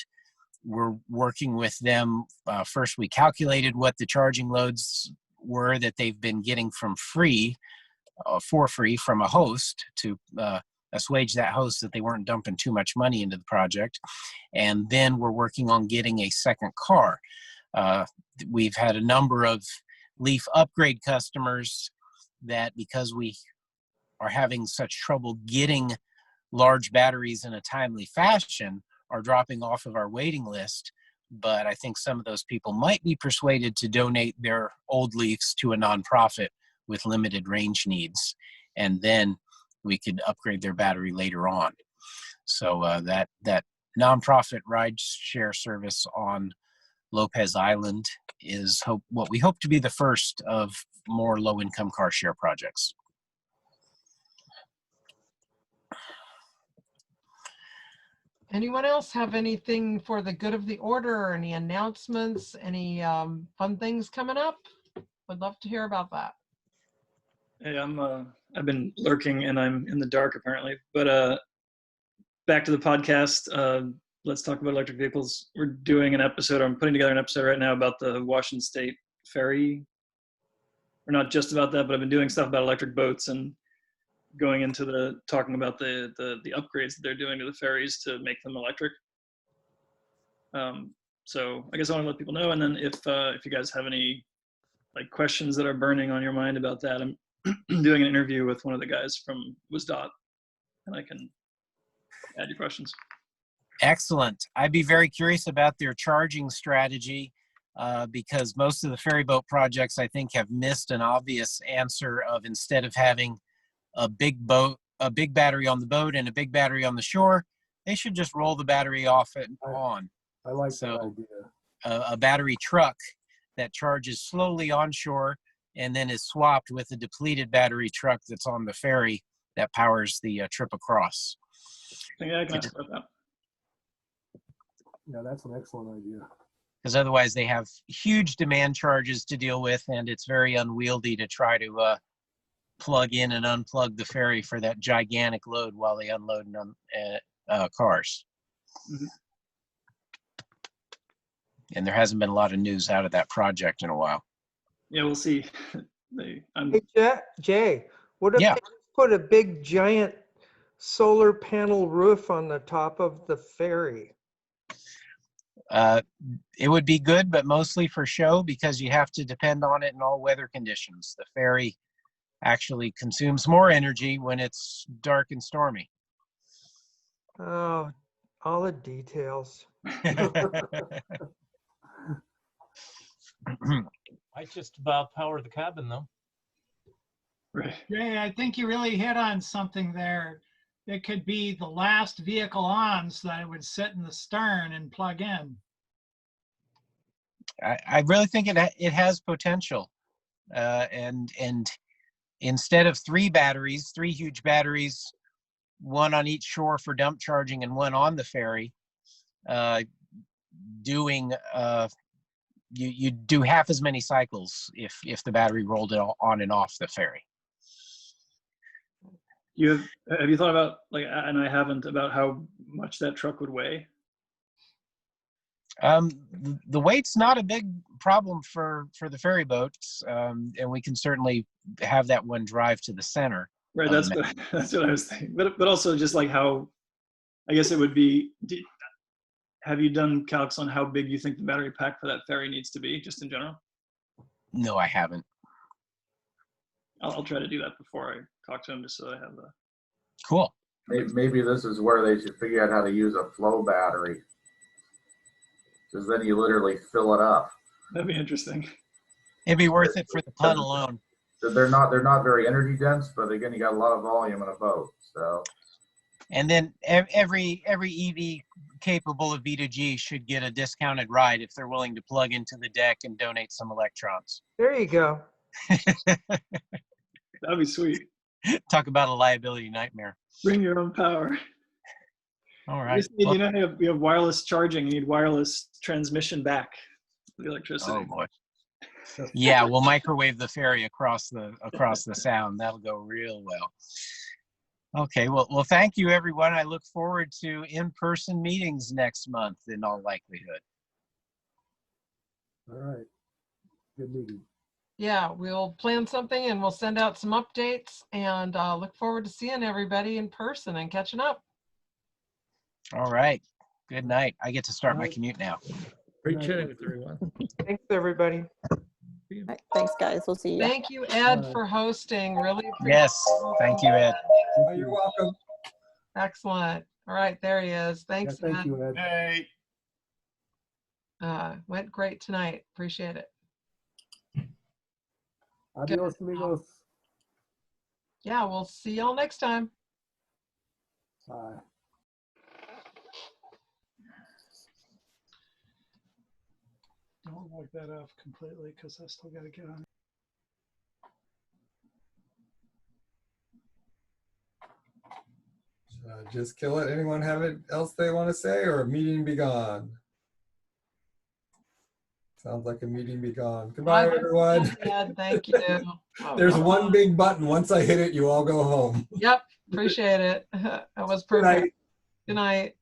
we're working with them. First, we calculated what the charging loads were that they've been getting for free from a host to assuage that host that they weren't dumping too much money into the project. And then we're working on getting a second car. We've had a number of Leaf upgrade customers that, because we are having such trouble getting large batteries in a timely fashion, are dropping off of our waiting list. But I think some of those people might be persuaded to donate their old Leafs to a nonprofit with limited range needs, and then we could upgrade their battery later on. So that nonprofit ride share service on Lopez Island is what we hope to be the first of more low-income car share projects. Anyone else have anything for the good of the order, or any announcements, any fun things coming up? Would love to hear about that. Hey, I've been lurking and I'm in the dark apparently, but back to the podcast. Let's talk about electric vehicles. We're doing an episode, I'm putting together an episode right now about the Washington State ferry. We're not just about that, but I've been doing stuff about electric boats and going into talking about the upgrades that they're doing to the ferries to make them electric. So I guess I want to let people know, and then if you guys have any questions that are burning on your mind about that, I'm doing an interview with one of the guys from WSDOT, and I can add your questions. Excellent. I'd be very curious about their charging strategy because most of the ferry boat projects, I think, have missed an obvious answer of, instead of having a big battery on the boat and a big battery on the shore, they should just roll the battery off and on. I like that idea. A battery truck that charges slowly onshore and then is swapped with a depleted battery truck that's on the ferry that powers the trip across. Yeah, I can ask about that. Yeah, that's an excellent idea. Because otherwise they have huge demand charges to deal with, and it's very unwieldy to try to plug in and unplug the ferry for that gigantic load while they unload cars. Mm-hmm. And there hasn't been a lot of news out of that project in a while. Yeah, we'll see. Hey, Jay, what if they put a big giant solar panel roof on the top of the ferry? It would be good, but mostly for show, because you have to depend on it in all weather conditions. The ferry actually consumes more energy when it's dark and stormy. Oh, all the details. I just about power the cabin though. Right. Yeah, I think you really hit on something there. it could be the last vehicle on so that it would sit in the stern and plug in. I really think it has potential, and instead of three huge batteries, one on each shore for dump charging and one on the ferry, you do half as many cycles if the battery rolled it on and off the ferry. Have you thought about, like, and I haven't, about how much that truck would weigh? The weight's not a big problem for the ferry boats, and we can certainly have that one drive to the center. Right, that's what I was thinking. But also just like how, I guess it would be. Have you done calcs on how big you think the battery pack for that ferry needs to be, just in general? No, I haven't. I'll try to do that before I talk to him, just so I have the. Cool. Maybe this is where they should figure out how to use a flow battery, because then you literally fill it up. That'd be interesting. It'd be worth it for the pun alone. They're not very energy dense, but again, you got a lot of volume in a boat. So. And then every EV capable of V2G should get a discounted ride if they're willing to plug into the deck and donate some electrons. There you go. That'd be sweet. Talk about a liability nightmare. Bring your own power. All right. You know, you have wireless charging. You need wireless transmission back the electricity. Oh boy. Yeah, we'll microwave the ferry across the sound. That'll go real well. Okay, well, thank you, everyone. I look forward to in-person meetings next month in all likelihood. All right. Good meeting. Yeah, we'll plan something and we'll send out some updates, and look forward to seeing everybody in person and catching up. All right. Good night. I get to start my commute now. Great chatting with everyone. Thanks, everybody. Right, thanks, guys. We'll see you. Thank you, Ed, for hosting. Really appreciate Yes. Thank you, Ed. Oh, you're welcome. Excellent. All right, there he is. Thanks, Yeah, thank Ed. you, Ed. Hey. Went great tonight. Appreciate it. Adios, amigos. Yeah, we'll see y'all next time. Bye. Don't log that off completely because I still got to get on. Just kill it. Anyone have it else they want to say, or a meeting be gone? Sounds like a meeting be gone. Goodbye, everyone. Ed, thank you. There's one big button. Once I hit it, you all go home. Yep, appreciate it. That was perfect. Good night.